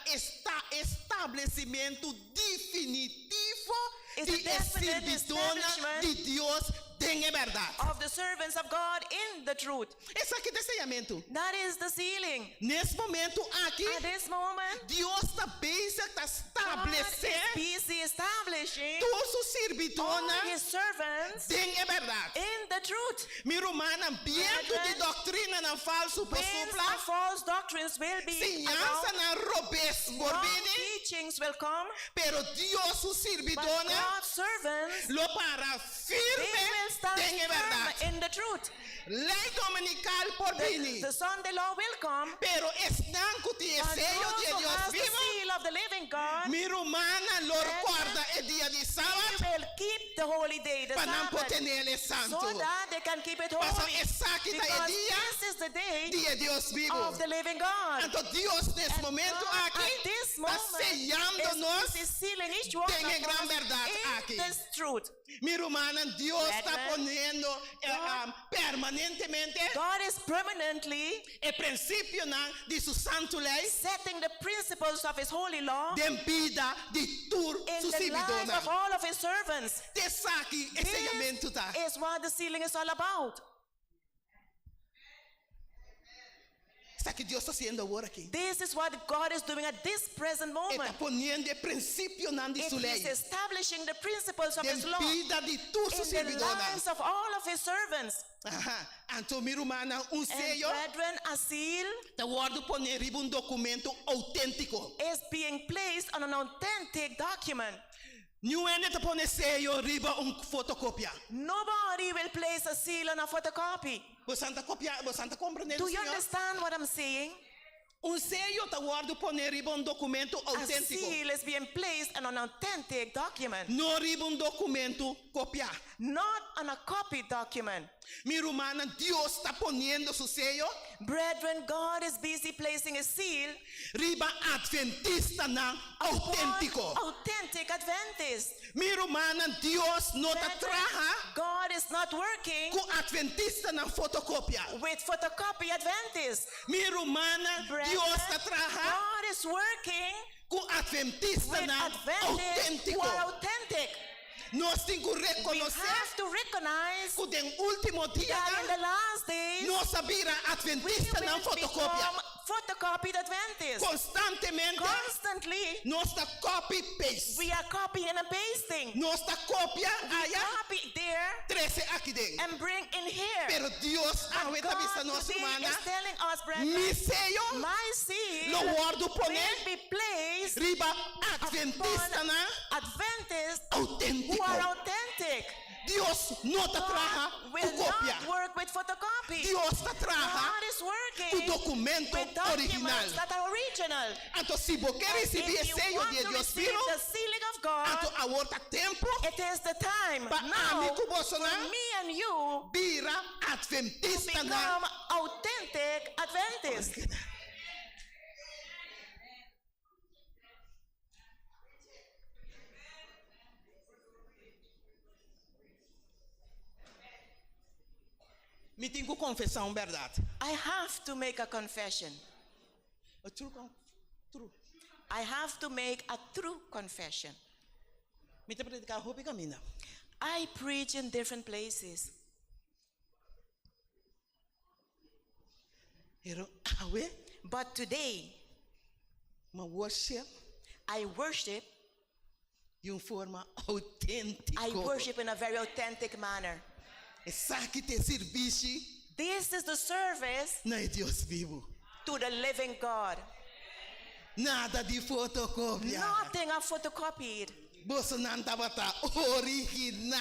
está estabelecimento definitivo Is de the definite servidona establishment de Deus tem a verdade. of the servants of God in the truth. Esse aqui é sellamento. That is the sealing. Nesse momento aqui, At this moment, Deus está God estabelecendo is busy establishing todos os all servidona his servants tem a verdade. in the truth. Minha irmã, viento de Brethren, doutrina não falso por Winds supla, of false doctrines will be ciência around. não robes por Wrong Bini, teachings will come, pero Deus o but servidona God's servants, lo para they firme will stand tem a verdade. firm in the truth. Lei dominical por Bini, The Sunday law will come, pero están con el but sello those de who Dios has the vivo. seal of the living God, Mi romana lo recuerda el día de they sábado will keep the holy day, the para no Sabbath, tenerle santo. so that they can keep it Pasa holy. exacta el Because día this is the day de Dios vivo. of the living God. Entonces Dios en este And momento God, aquí at this está moment, sellándonos. is sealing each one Tenga of gran us verdad in aquí. this truth. Mi romana, Dios está Brethren, poniendo permanentemente God is permanently el principio de su santo ley setting the principles of his holy law de vida de tu in su the lives servidona. of all of his servants. Te saque ese sellamento tá. This is what the sealing is all about. Está que Dios está haciendo ahora aquí. This is what God is doing at this present Está moment. poniendo el principio de It su ley is establishing the principles of de his law vida de tu su in the servidona. lives of all of his servants. Ajá. Então, mi romana, And sello brethren, a seal te guardo poner un documento auténtico. is being placed on an authentic document. Não é te poner sello riba fotocópia. Nobody will place a seal on a photocopy. Você está compreendendo, Do you senhor? understand what I'm saying? Sello te guardo poner riba documento A auténtico. seal is being placed on an authentic document, Não riba documento copiar. not on a copy document. Mi hermana, Dios está poniendo su sello. Brethren, God is busy placing a seal Riba adventista na auténtico. on authentic Adventists. Mi hermana, Dios no te Brethren, traja God is not working con adventista na fotocopia. with photocopy Adventists. Mi hermana, Brethren, Dios te traja God is working con adventista with na Adventists who auténtico. are authentic. Nós temos que We reconocer have to recognize que den último dia that in the last days, nós sabira we adventista na will fotocopia. become photocopied Adventists. Constantemente Constantly, nós está copy paste. we are copying and pasting. Nós está copia allá, Copy there 13 aqui dentro. and bring in here. Pero Dios But ahorita vista God nossa today humana. is telling us, brethren, Mi sello my seed lo guardo poner will be placed riba adventista upon na Adventists who auténtico. are authentic. Dios no te traja God tu will copia. not work with photocopy. Dios te traja God is tu working documento with documents original. that are original. Então, se você quer receber If o you sello want de to Deus receive vivo, the sealing of God, então agora tempo it is the time para now amigo você for me and you vira to adventista become na authentic Adventists. Me tenho que confessar uma verdade. I have to make a confession. I have to make a true confession. Me te predicar roupa e camina. I preach in different places. Pero awe, But today, ma worship I worship. de uma forma autêntica. I worship in a very authentic manner. Essa que te serviço This is the service não é Deus vivo. to the living God. Nada de fotocópia. Nothing are photocopied. Você não estava original.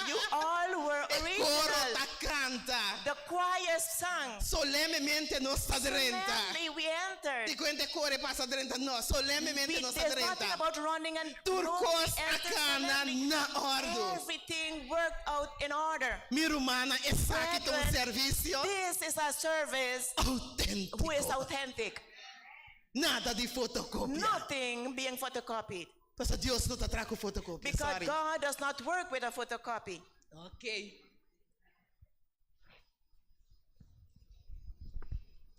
You all were O coro original. tá canta. The choir sang. Solenemente não está direnta. Solemnly we entered. Di quente core passa direnta. No, solenemente não está There's nothing direnta. about running and Turcos we entered acana solemnly. na ordo. Everything worked out in order. Minha irmã, essa aqui é um Brethren, serviço This is a service autêntico. who is authentic. Nada de fotocópia. Nothing being photocopied. Porque Deus não está com fotocópia. Because Sorry. God does not work with a photocopy. Ok.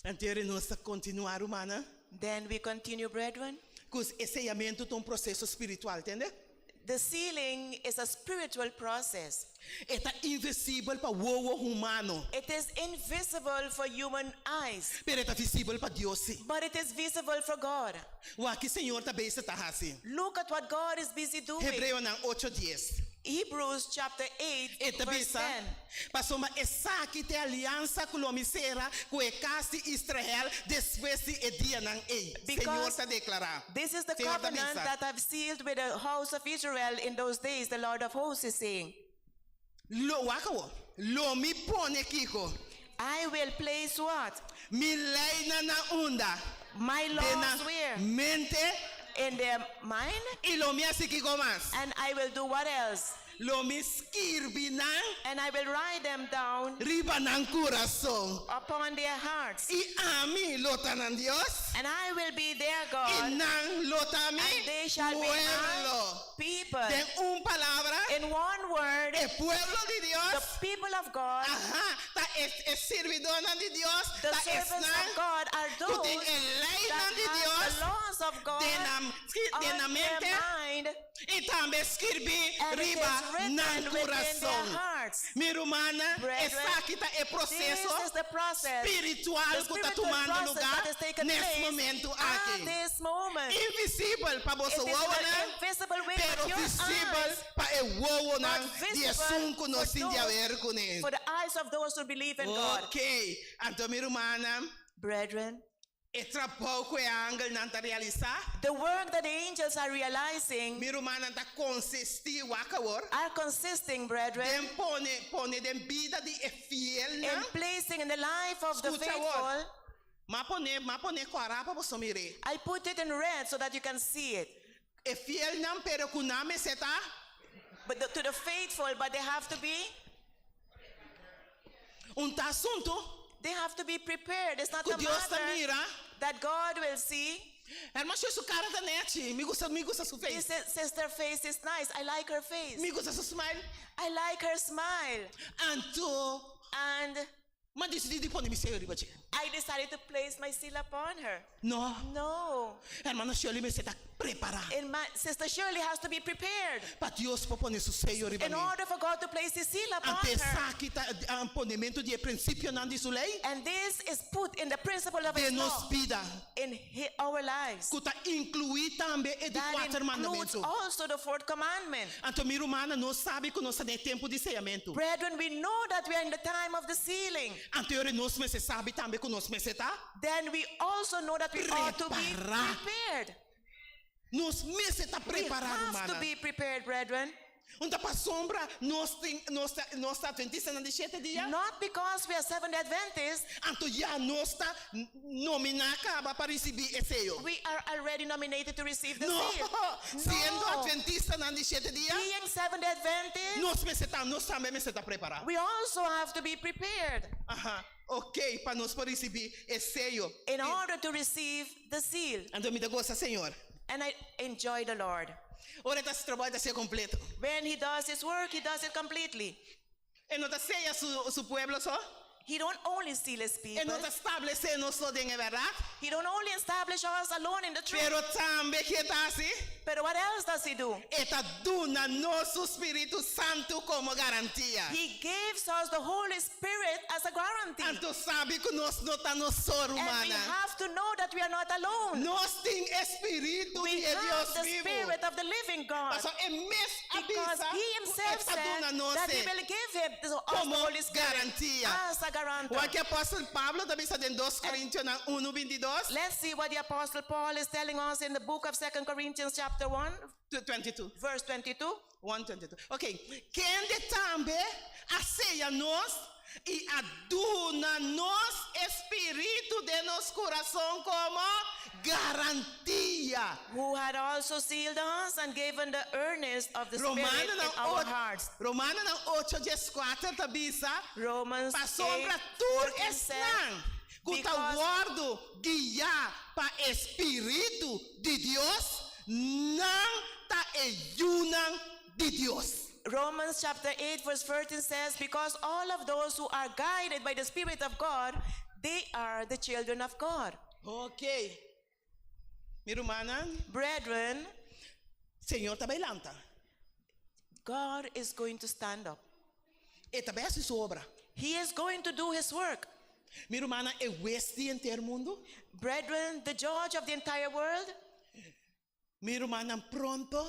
Então, nós continuar, humana. Then we continue, brethren. Com esse elemento de um processo espiritual, entende? The sealing is a spiritual process. É invisível para o olho humano, It is invisible for human eyes, mas é visível para Deus. but it is visible for God. O aqui Senhor também está assim. Look at what God is busy doing. Hebreu 8:10. Hebrews chapter 8, Eta verse bisa, 10. passou uma essa que tem aliança com o misera, com o caso de Israel, depois de dia não é. Because Senhor está declarar. This is the Senhor está covenant bisa. that I've sealed with the house of Israel in those days, the Lord of hosts is saying. Lo wakawo, lo mi pone kiko, I will place what? mi leina na unda, My laws where? mente, In their mind, y lo mi así kiko mas. and I will do what else? Lo mi skirbi nang, And I will write them down riba ng corazón. upon their hearts. Y ami lota ng Dios, And I will be their y God, nang lota mi and they shall be pueblo. my people. De un palabra, In one word, el pueblo de the Dios, people of God, ajá, ta es servidor de Dios, the ta es servants nang, of God are those kuting el ley that de have Dios, the laws of God de na on their mente, mind, y también escribí and it is riba written ng within their corazón. hearts. Mi hermana, Brethren, esa kita é This proceso is the process, espiritual the que está spiritual tomando process lugar that is taking nesse place momento at aqui. this moment. Invisível para It você is né? the invisible way Pero of your visível eyes, para o uou não but de visible assunto no for sin de those- haver com ele. for the eyes of those who believe in God. Ok, então minha irmã, Brethren, extra pouco é ángel não está realizar. the work that the angels are realizing Minha irmã está consistir o acabor. are consisting, brethren, Dem pone dem vida de fiel in não. placing in the life of the Escuta faithful. agora. Ma pone corá para você mirar. I put it in red so that you can see it. É fiel não, pero com nome se tá. But to the faithful, but they have to be assunto They have to be prepared. It's not que a Deus tá matter mira. that God will see. Irmã, sua cara da net. Me gusta sua This face. sister face is nice. I like her face. Me gusta sua smile. I like her smile. Anto, And mas decidi de pôr me ser riba. I decided to place my seal upon her. No. No. Irmã, Shirley me está preparada. And my sister Shirley has to be prepared. Para Deus pôr seu seio riba. In order for God to place his seal upon Ante her. saque ponimento de princípio não de sua lei. And this is put in the principle of De his nos law vida. in our lives. Que está incluir também e de That quatro includes mandamentos. also the fourth commandment. Então, minha irmã, não sabe que nós estamos em tempo de ceamento. Brethren, we know that we are in the time of the sealing. Então, nós sabe também que nós está. Then we also know that we ought to be Preparar. prepared. Nós está We preparado, have to mana. be prepared, brethren. Onde para sombra, nós está adventista na 7 dias. Not because we are Seventh Adventists, Então, já nós está nominada para receber esse. we are already nominated to receive the No, seal. sendo No. adventista na 7 dias, Being Seventh Adventist, nós também está preparado. we also have to be prepared Aham, ok, para nós para receber esse. in order to receive the seal. Então, me dá gosta, Senhor. And I enjoy the Lord. Ora, esse trabalho está ser completo. When he does his work, he does it completely. E não está ceia su pueblo só. He don't only seal his E people. não está estabelecer nós só em verdade. He don't only establish us alone in the truth. Pero também que está assim. But what else does he do? Está dando nosso Espírito Santo como garantia. He gives us the Holy Spirit as a guarantee. Então sabe que nós não estamos só And we humana. have to know that we are not alone. Nós temos Espírito We de have Deus the vivo. Spirit of the living God. Mas é mês Because avisa he himself está said dando nós that he will give him us the como Holy Spirit garantia. as a guarantor. O que o apóstolo Pablo também está em 2 Coríntios 1:22. Let's see what the Apostle Paul is telling us in the book of 2 Corinthians chapter 1, 22. verse 22. 1:22. Ok. Quem de também aceia nós e aduna nós Espírito de nosso coração como garantia. Who had also sealed us and given the earnest of the Spirit Romano in our hearts. Romano 8:4 tabisa. Romans Pa 8, sombra tur 14 said, estran. Kuta because- guardo guiar pa Espírito de Deus, não ta eyunan de Deus. Romans chapter 8 verse 13 says, because all of those who are guided by the Spirit of God, they are the children of God. Ok. Mi hermana, Brethren, Senhor está bailando. God is going to stand up. E também a sua obra. He is going to do his work. Mi hermana, é o este inteiro mundo. Brethren, the judge of the entire world Mi hermana, pronto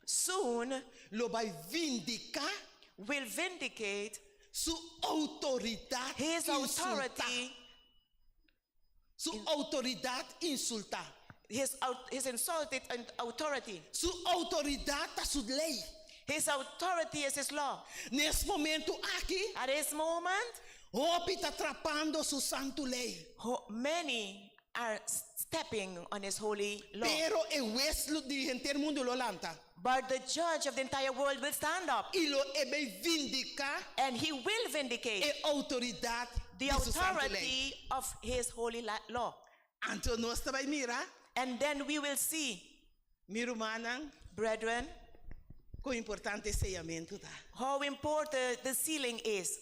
soon lo vai vindicar will vindicate su autoridade. his insultar. authority, Su autoridade insultar. his insulted authority. Su autoridade a sua lei. His authority is his law. Nesse momento aqui, At this moment, Hope está atrapando su santo lei. many are stepping on his holy law. Pero el juez de inteiro mundo lo lanta. But the judge of the entire world will stand up Y lo vai vindicar and he will vindicate a autoridade the de su santo lei. authority of his holy law. Então nós também mira, And then we will see, mi hermana, brethren, quão importante esse sellamento tá. how important the sealing is.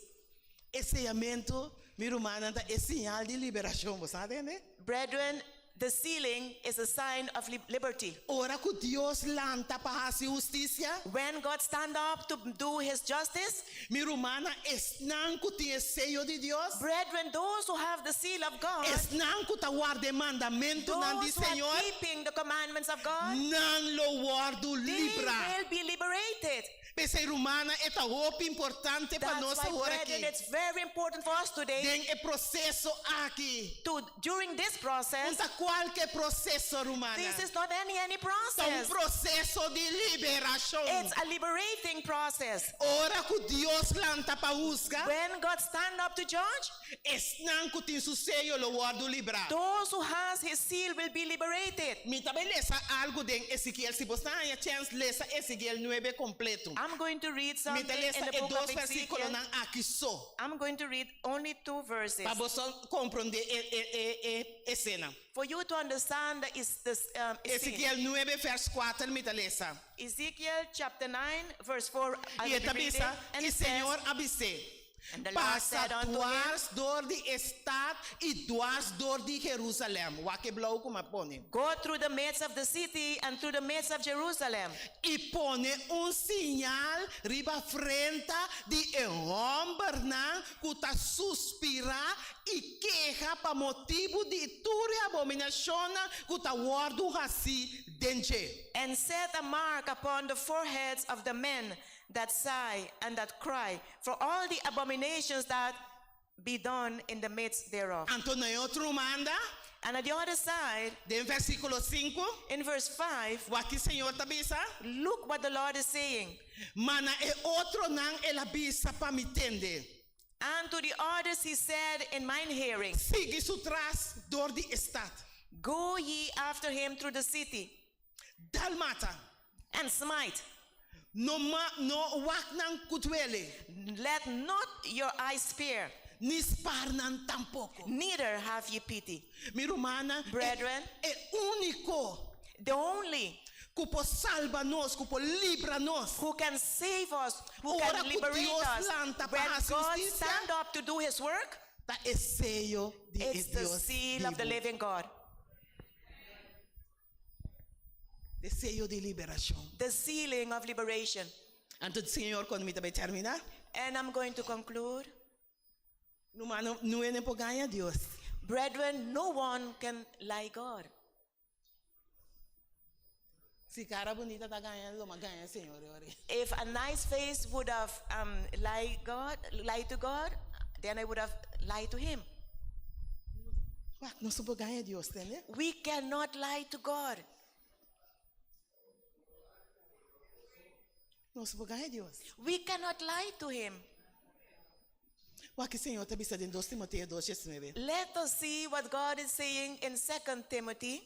Esse sellamento, mi hermana, é sinal de liberação, você sabe, né? Brethren, the sealing is a sign of liberty. Ora que Deus lanta para fazer justiça, When God stand up to do his justice, mi hermana, não que tem sello de Deus, brethren, those who have the seal of God, não que tá guarda mandamento não de those who are Senhor, keeping the commandments of God, não lo guardo they libra. will be liberated. Essa humana é tão importante para That's nós why, agora brethren, aqui. it's very important for us today Tem o processo aqui. to, during this process, Onde qualquer processo, romana. This is not any É process. processo de liberação. It's a liberating process. Ora que Deus lanta para usga, When God stand up to judge, esnan que tem sucesso lo guardo liberado. those who has his seal will be liberated. Me também lesa algo de Ezequiel, se você não tem chance lesa Ezequiel 9 completo. I'm going to read Me something te lesa in the é book dois of versículos Ezekiel. não aqui só. I'm going to read only 2 verses. Para você compreender a cena. For you to understand that is this scene. Ezequiel 9 verso 4 me te lesa. Ezekiel chapter 9 verse 4. I E will be reading, avisa, and e it says, Senhor avise. And the Lord Passa said unto him, duas dor de estado e duas dor de Jerusalém. O que bloco como põe. go through the midst of the city and through the midst of Jerusalem. E põe sinal riba frente de homem não que está suspirar e queja para motivo de toda abominação que está guardando assim dentro. And set a mark upon the foreheads of the men that sigh and that cry for all the abominations that be done in the midst thereof. Antonio outro manda, And at the other side, de versículo 5, in verse 5, o aqui Senhor te avisa, look what the Lord is saying. mana é outro não ele avisa para me entender. And to the others he said in mine hearing, Sigue su trás dor de estado. go ye after him through the city Dalmata, and smite. no wak nan kutwele, Let not your eyes spare, ni spar nan tampoco. neither have ye pity. Mi romana, Brethren, é único the only que po salva nos, que po libra nos. who can save us, who Ora can que liberate Dios us, lanta when para God justicia, stand up to do his work, Ta é sello de it's the Dios seal of the vivo. living God, De sello de liberação. the sealing of liberation. Então, Senhor, quando me também terminar, And I'm going to conclude. não é nem por ganhar Deus. Brethren, no one can lie God. Se cara bonita tá ganhando, mas ganha Senhor. If a nice face would have lied to God, then I would have lied to him. Não se pode ganhar Deus, né? We cannot lie to God. Não se pode ganhar Deus. We cannot lie to him. O que Senhor está dizendo em 2 Timoteo 2:9. Let us see what God is saying in 2 Timothy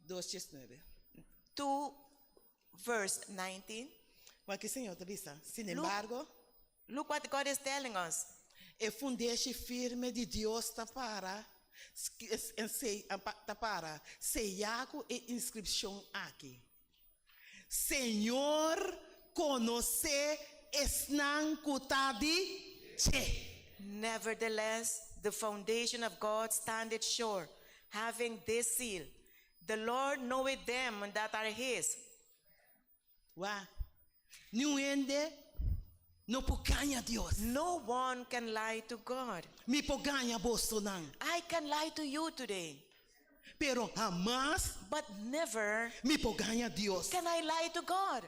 2:9. 2, verse 19. O que Senhor está dizendo? Sin embargo, Look what God is telling us. é fundeixe firme de Deus para sellar e inscrição aqui. Senhor, conhece esnan kutadi che. Nevertheless, the foundation of God standeth sure, having this seal. The Lord knoweth them that are his. Wa, não ende, não poganha Deus. No one can lie to God. Me poganha bostonan. I can lie to you today, Pero jamás but never me poganha Deus. can I lie to God.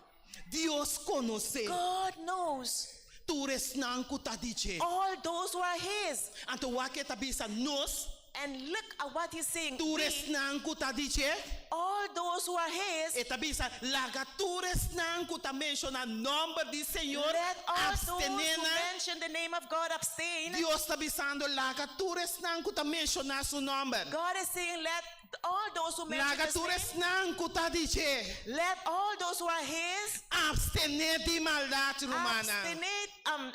Deus conhece God knows tu esnan kutadi che. all those who are his. Anto wa que tabisa nos And look at what he's saying. tu We, esnan kutadi che. all those who are his, E tabisa larga tu esnan kuta menciona number di Senhor let all those who abstenena. mention the name of God abstain. Deus tabisando larga tu esnan kuta menciona su number. God is saying, let all those who mention Larga his tu name, esnan kutadi che. let all those who are his Abstener di maldade romana.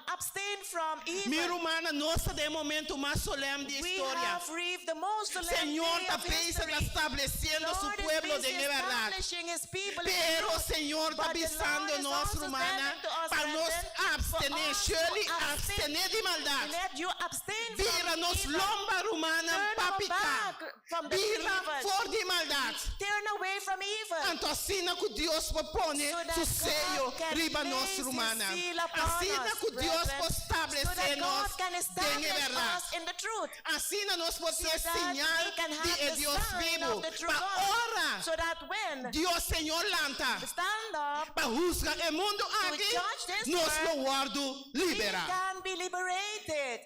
abstain from Mi evil. romana, nossa de momento mais solene de We história. have reaped the most solemn Senhor day está of pensa history. estabelecendo su Lord is pueblo de busy verdade. establishing his people in Pero truth. Senhor está But the Lord avisando is nós, also romana, telling to us, para nos brethren, for abstener, us to surely abstain. abstener de maldade. Let you abstain Vira from nos evil. lomba, romana, Turn para our picar. back from the Vira evil. fora de maldade. Turn away from evil. Então, assim que Deus propõe So that su sello God can riba place nós, his romana. seal upon Assim us, que Deus brethren, pode so estabelecer that nós God can de establish verdade. us in the truth. Assim nós podemos ter So that sinal we can de have é the Deus sign vivo. of the true Para God. ora, So that when Deus Senhor lanta. stand up, Para juzgar o mundo aqui, judge this nós world, lo guardo we libera. can be liberated.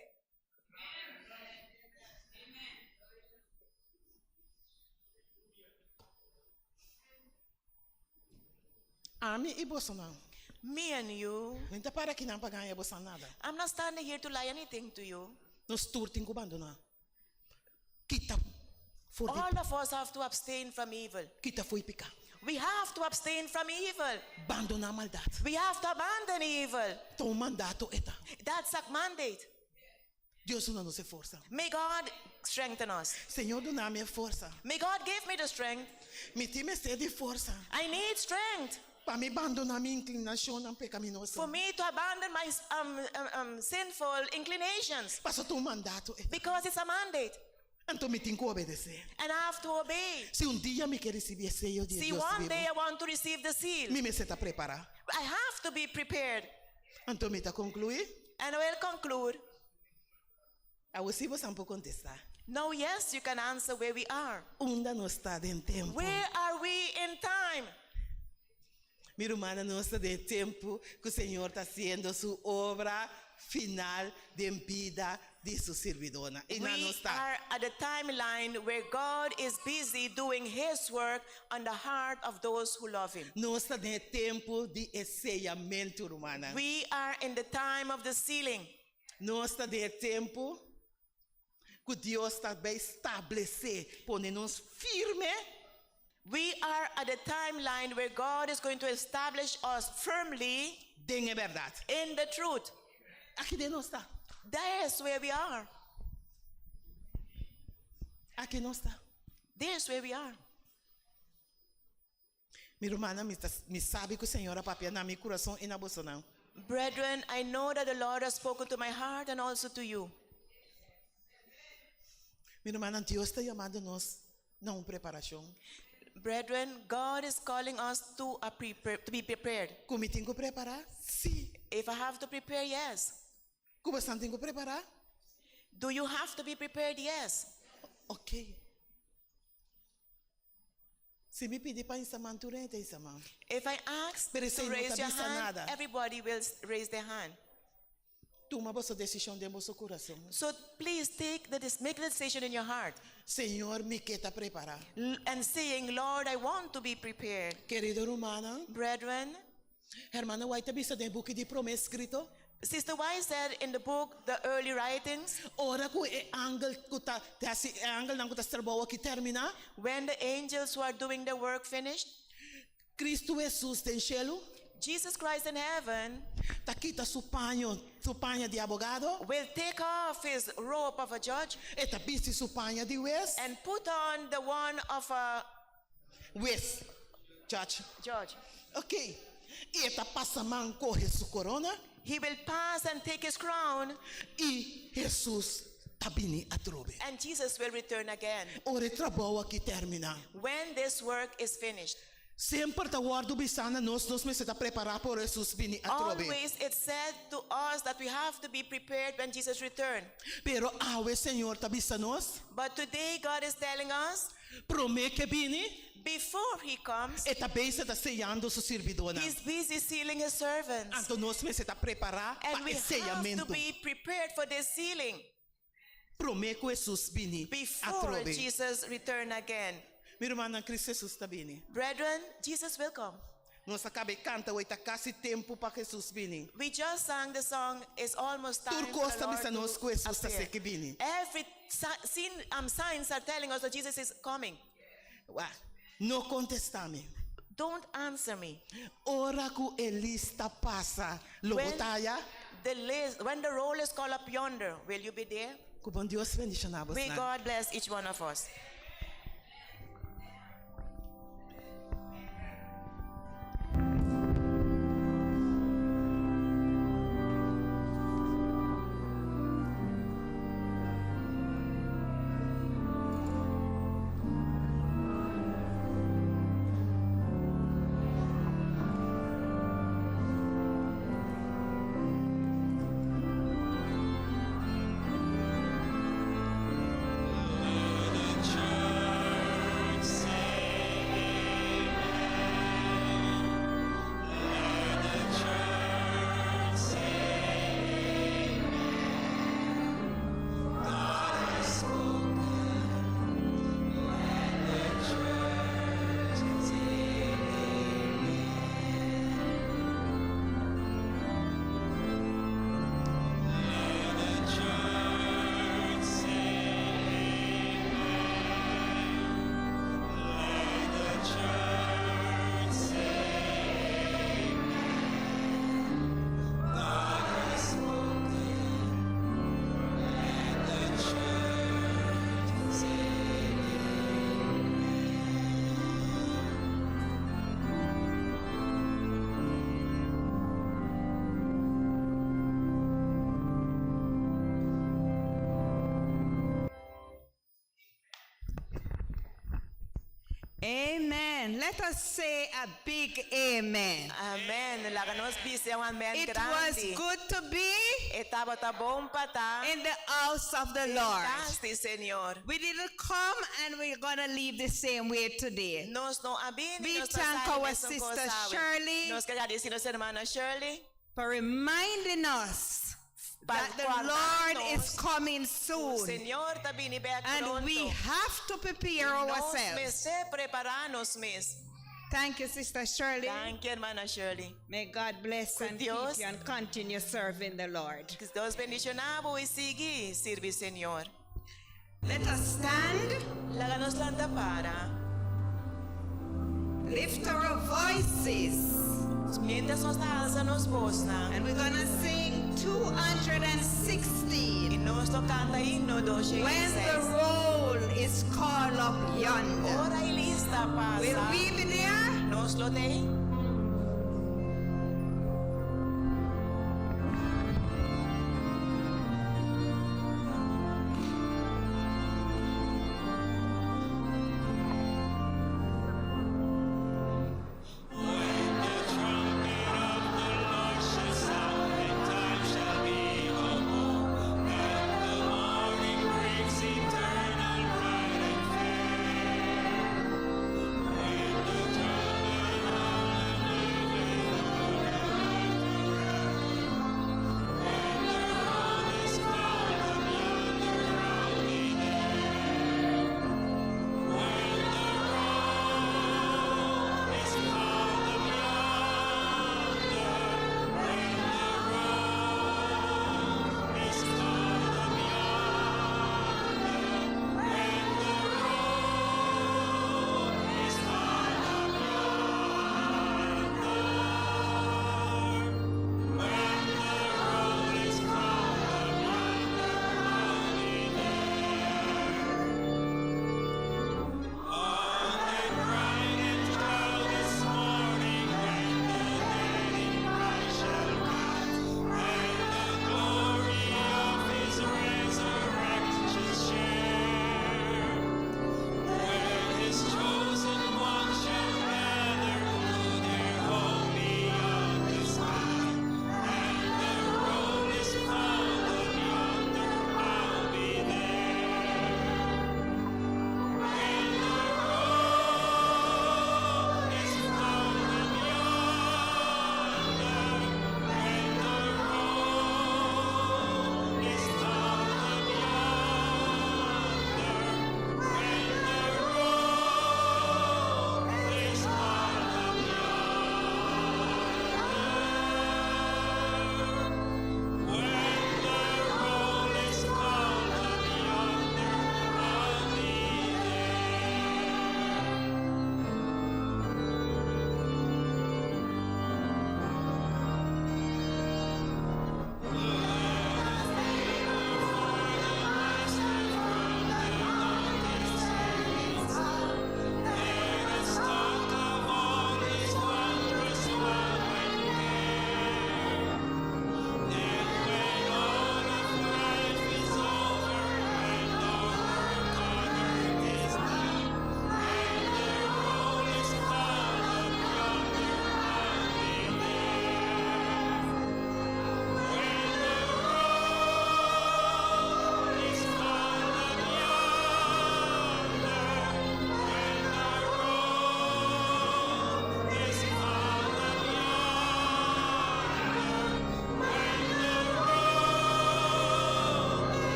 Ami iboso na. Me and you, Não para que não pagar iboso nada. I'm not standing here to lie anything to you. Nos turting ko bando na. Kita for All of us have to abstain from evil. kita foi pica. We have to abstain from evil. Bando na maldade. We have to abandon evil. Tom mandato eta. That's a mandate. Deus não nos força. May God strengthen us. Senhor, do nome é força. May God give me the strength. Me time sede força. I need strength Para me abandonar minha inclinação pecaminosa. for me to abandon my sinful inclinations Passa tu mandato eta. because it's a mandate Então me tenho que obedecer. and I have to obey. Se dia me quer receber sello de See, Deus one vivo, day I want to receive the seal. me está preparar. I have to be prepared. Então me tá concluir. And I will conclude. A você você não pode contestar. No, yes, you can answer where we are. Unda Nos está em tempo. Where are we in time? Minha irmã, nós está de tempo que o Senhor está fazendo sua obra final de vida de sua servidora. E não We está. are at the timeline where God is busy doing His work on the heart of those who love Him. Nós está de tempo de ensinamento, irmã. We are in the time of the sealing. Nós está de tempo que Deus está bem estabelecer, pôr-nos firme. We are at the timeline where God is going to establish us firmly Tem a verdade. in the truth. Aqui de nós está. There's where we are. Aqui nós está. There's where we are. Minha irmã, me sabe que o Senhor a papel na meu coração e na bolsa não. Brethren, I know that the Lord has spoken to my heart and also to you. Minha irmã, Deus está chamando nós não preparação. Brethren, God is calling us to be prepared. Como tenho que preparar? Sim. If I have to prepare, yes. Como você tem que preparar? Do you have to be prepared? Yes. Ok. Se me pedir para ensinar, tu renta ensinar. If I ask Pero to se no raise te your avisa hand, nada. everybody will raise their hand. Toma a sua decisão dentro do seu coração. So please make the decision in your heart. Senhor, me quer preparar. And saying, Lord, I want to be prepared. Querida irmã, Brethren, hermana White bisa de book de promessa escrito. Sister White said in the book, the early writings, Ora ko e angle ko ta si angle nang ko ta trabaho ki termina. when the angels who are doing the work finished, Cristo Jesus tem cielo. Jesus Christ in heaven Ta kita su paño de abogado. will take off his robe of a judge Eta bisti su paño de juez. and put on the one of a Juez. Judge. judge. Ok. Eta passa man corre su corona. He will pass and take his crown, E Jesus tá bini a trove. and Jesus will return again Ora trabalho que termina. when this work is finished. Sempre tá guardo bisana nós me está preparar por Jesus bini a trove. Always it's said to us that we have to be prepared when Jesus returns. Pero awe Senhor tá bisa nós. But today God is telling us, Promete que bini. before he comes, Eta beisa tá sellando su servidona. he's busy sealing his servants. Então nós me está preparar And para we esse have to sellamento. be prepared for this sealing Promete que Jesus bini a before trove. Jesus return again. Minha irmã Cristo Jesus tá bini. Brethren, Jesus will come. Nós acabei canta oita quase tempo para Jesus bini. We just sang the song, it's almost time for Turcos the tá Lord bisa nós que Jesus tá appear. se que bini. Every signs are telling us that Jesus is coming. Uá, não contestame. Don't answer me. Ora que elista passa, lo When botaya. when the roll is called up yonder, will you be there? Que bom Deus bendiga nós. May God bless each one of us. Let it shine. Amen. Let us say a big amen. Amen. Laga nos bise ang amen It grande. was good to be Etaba ta bom pata. in the house of the Lord. Tasti, Señor. We didn't come and we're going to leave the same way today. Nos no abini, We nos thank pasari our mesong sister kosawi. Shirley Nos kagadisin nos hermana Shirley. for reminding us that the Lord is coming soon. Señor, tabini beak And we have to prepare Nos ourselves. mes preparanos mes. Thank you, Sister Shirley. Thank you, hermana Shirley. May God bless and keep Dios. you and continue serving the Lord. Que Deus bendicionabo y sigue sirve Señor. Let us stand, Láganos landa para. lift our voices, Mientras nos alza nos voz na. and we're going to sing 216. Y nos to canta himno When the 216. roll is called up yonder. Ora y lista Will pasa. we be there? Nos lo te.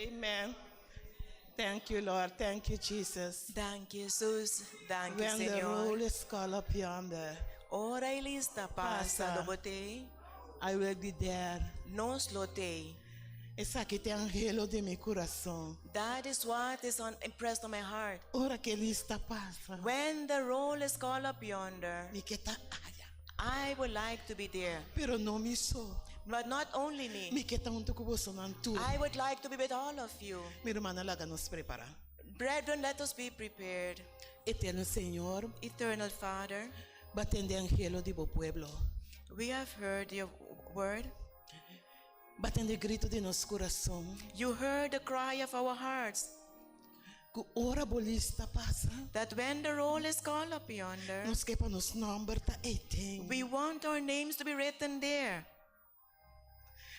Amen. Thank you, Lord. Thank you, Jesus. Thank you, Jesus. Thank you, When the roll Señor. is called up yonder, Ora y lista pasa Pasa. dobote. I will be there. Nos lo te. Esa que te angelo de mi corazón. That is what is impressed on my heart. Ora que lista pasa. When the roll is called up yonder, Mi que ta allá. I would like to be there. Pero no mi so. But not only me, Mi que ta junto con vos nantur. I would like to be with all of you. Mi hermana Laga nos prepara. Brethren, let us be prepared. Eterno Señor, Eternal Father, batende angelo de bo pueblo. we have heard your word. Batende grito de nos corazón. You heard the cry of our hearts, Que ora bolista pasa. that when the roll is called up yonder, Nos que pa nos number ta eten. we want our names to be written there.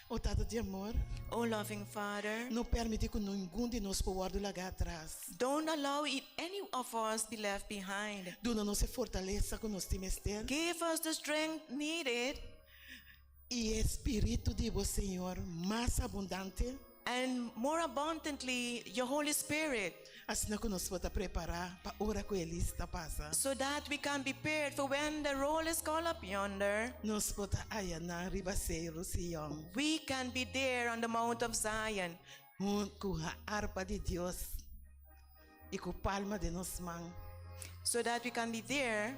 O Tata de amor, Oh, loving Father, não permite que nenhum de nós possa largar atrás. don't allow any of us be left behind. Dona-nos a fortaleza que nós temos ter. Give us the strength needed E Espírito de vos, Senhor, mais abundante. and more abundantly your Holy Spirit, Assim que nós podemos preparar para a hora que ele está passando. so that we can be prepared for when the roll is called up yonder. Nós podemos ir na ribaceiro Sião. We can be there on the Mount of Zion Com a harpa de Deus. E com a palma de nossas mãos. so that we can be there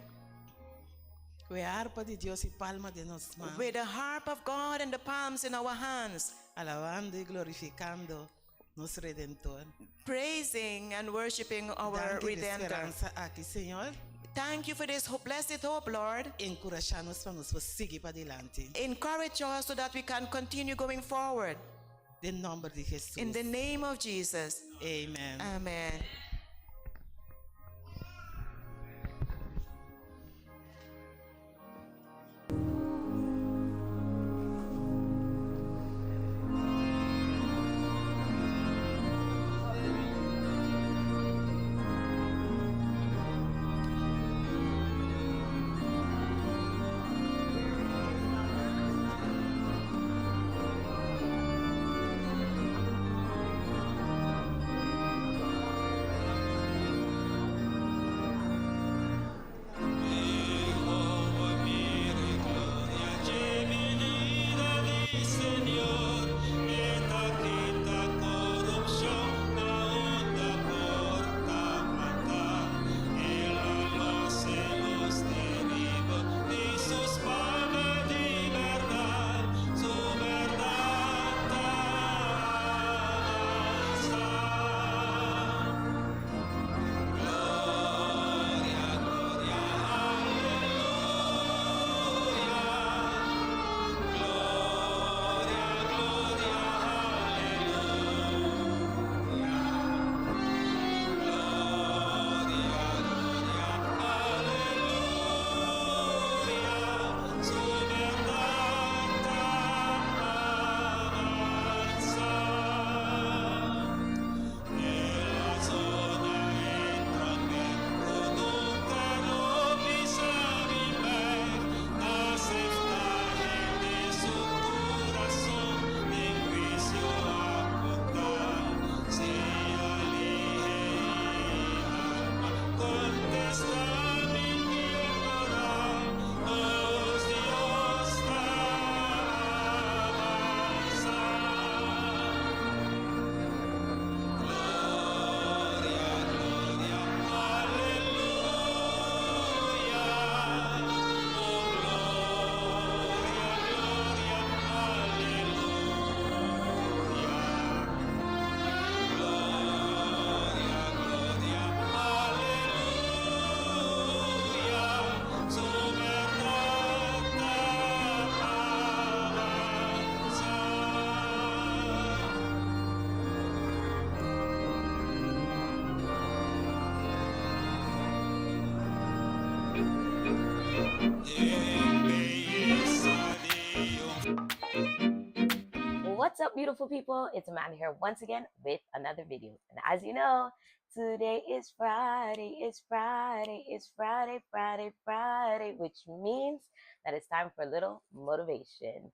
Com a harpa de Deus e palma de nossas mãos. with the harp of God and the palms in our hands, Alabando e glorificando nosso Redentor. praising and worshiping our Dá-nos Redeemer. esperança aqui, Senhor. Thank you for this blessed hope, Lord. Encorajar-nos para nos seguir para adiante. Encourage us so that we can continue going forward. Em nome de Jesus. In the name of Jesus. Amen. Amen. What's up, beautiful people? It's Amanda here once again with another video. And as you know, today is Friday, Friday, which means that it's time for a little motivation.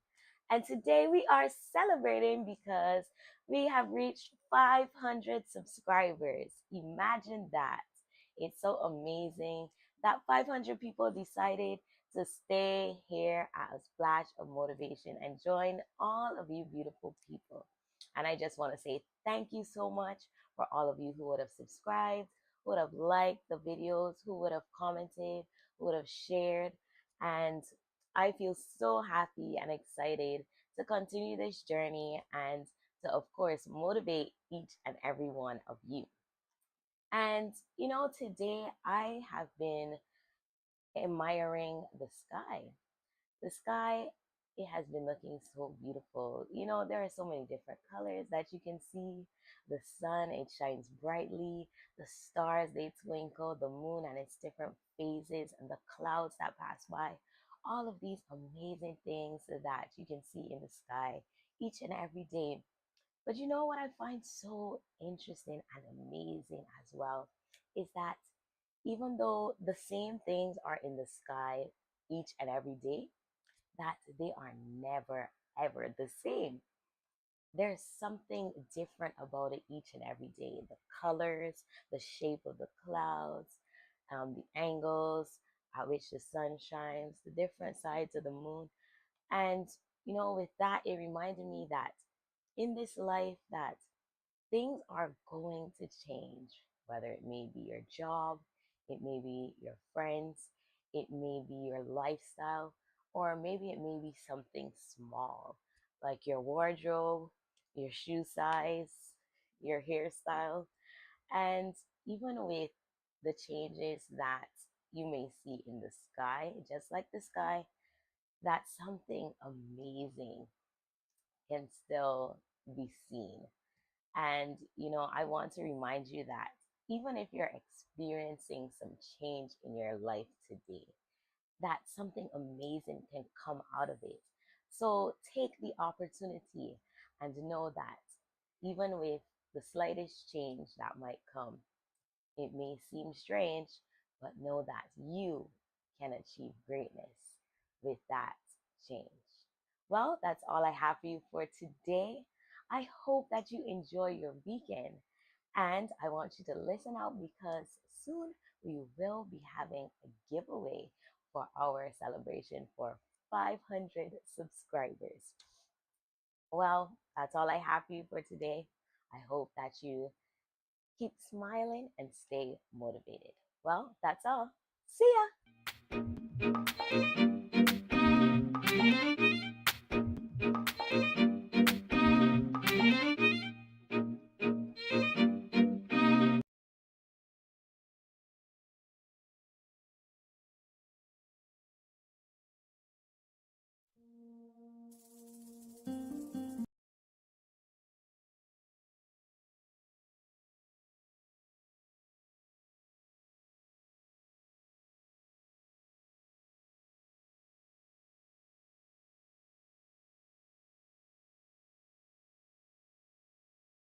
And today we are celebrating because we have reached 500 subscribers. Imagine that. It's so amazing that 500 people decided to stay here at a Splash of Motivation and join all of you beautiful people. And I just want to say thank you so much for all of you who would have subscribed, who would have liked the videos, who would have commented, who would have shared. And I feel so happy and excited to continue this journey and to, of course, motivate each and every one of you. And, today I have been admiring the sky. The sky, it has been looking so beautiful. There are so many different colors that you can see. The sun, it shines brightly. The stars, they twinkle. The moon and its different phases, and the clouds that pass by. All of these amazing things that you can see in the sky each and every day. But you know what I find so interesting and amazing as well is that even though the same things are in the sky each and every day, that they are never ever the same. There's something different about it each and every day. The colors, the shape of the clouds, the angles at which the sun shines, the different sides of the moon. And with that, it reminded me that in this life that things are going to change, whether it may be your job, it may be your friends, it may be your lifestyle, or maybe it may be something small like your wardrobe, your shoe size, your hairstyle, and even with the changes that you may see in the sky, just like the sky, that something amazing can still be seen. And, I want to remind you that even if you're experiencing some change in your life today, that something amazing can come out of it. So take the opportunity and know that even with the slightest change that might come, it may seem strange, but know that you can achieve greatness with that change. Well, that's all I have for you for today. I hope that you enjoy your weekend. And I want you to listen out because soon we will be having a giveaway for our celebration for 500 subscribers. Well, that's all I have for you for today. I hope that you keep smiling and stay motivated. Well, that's all. See ya.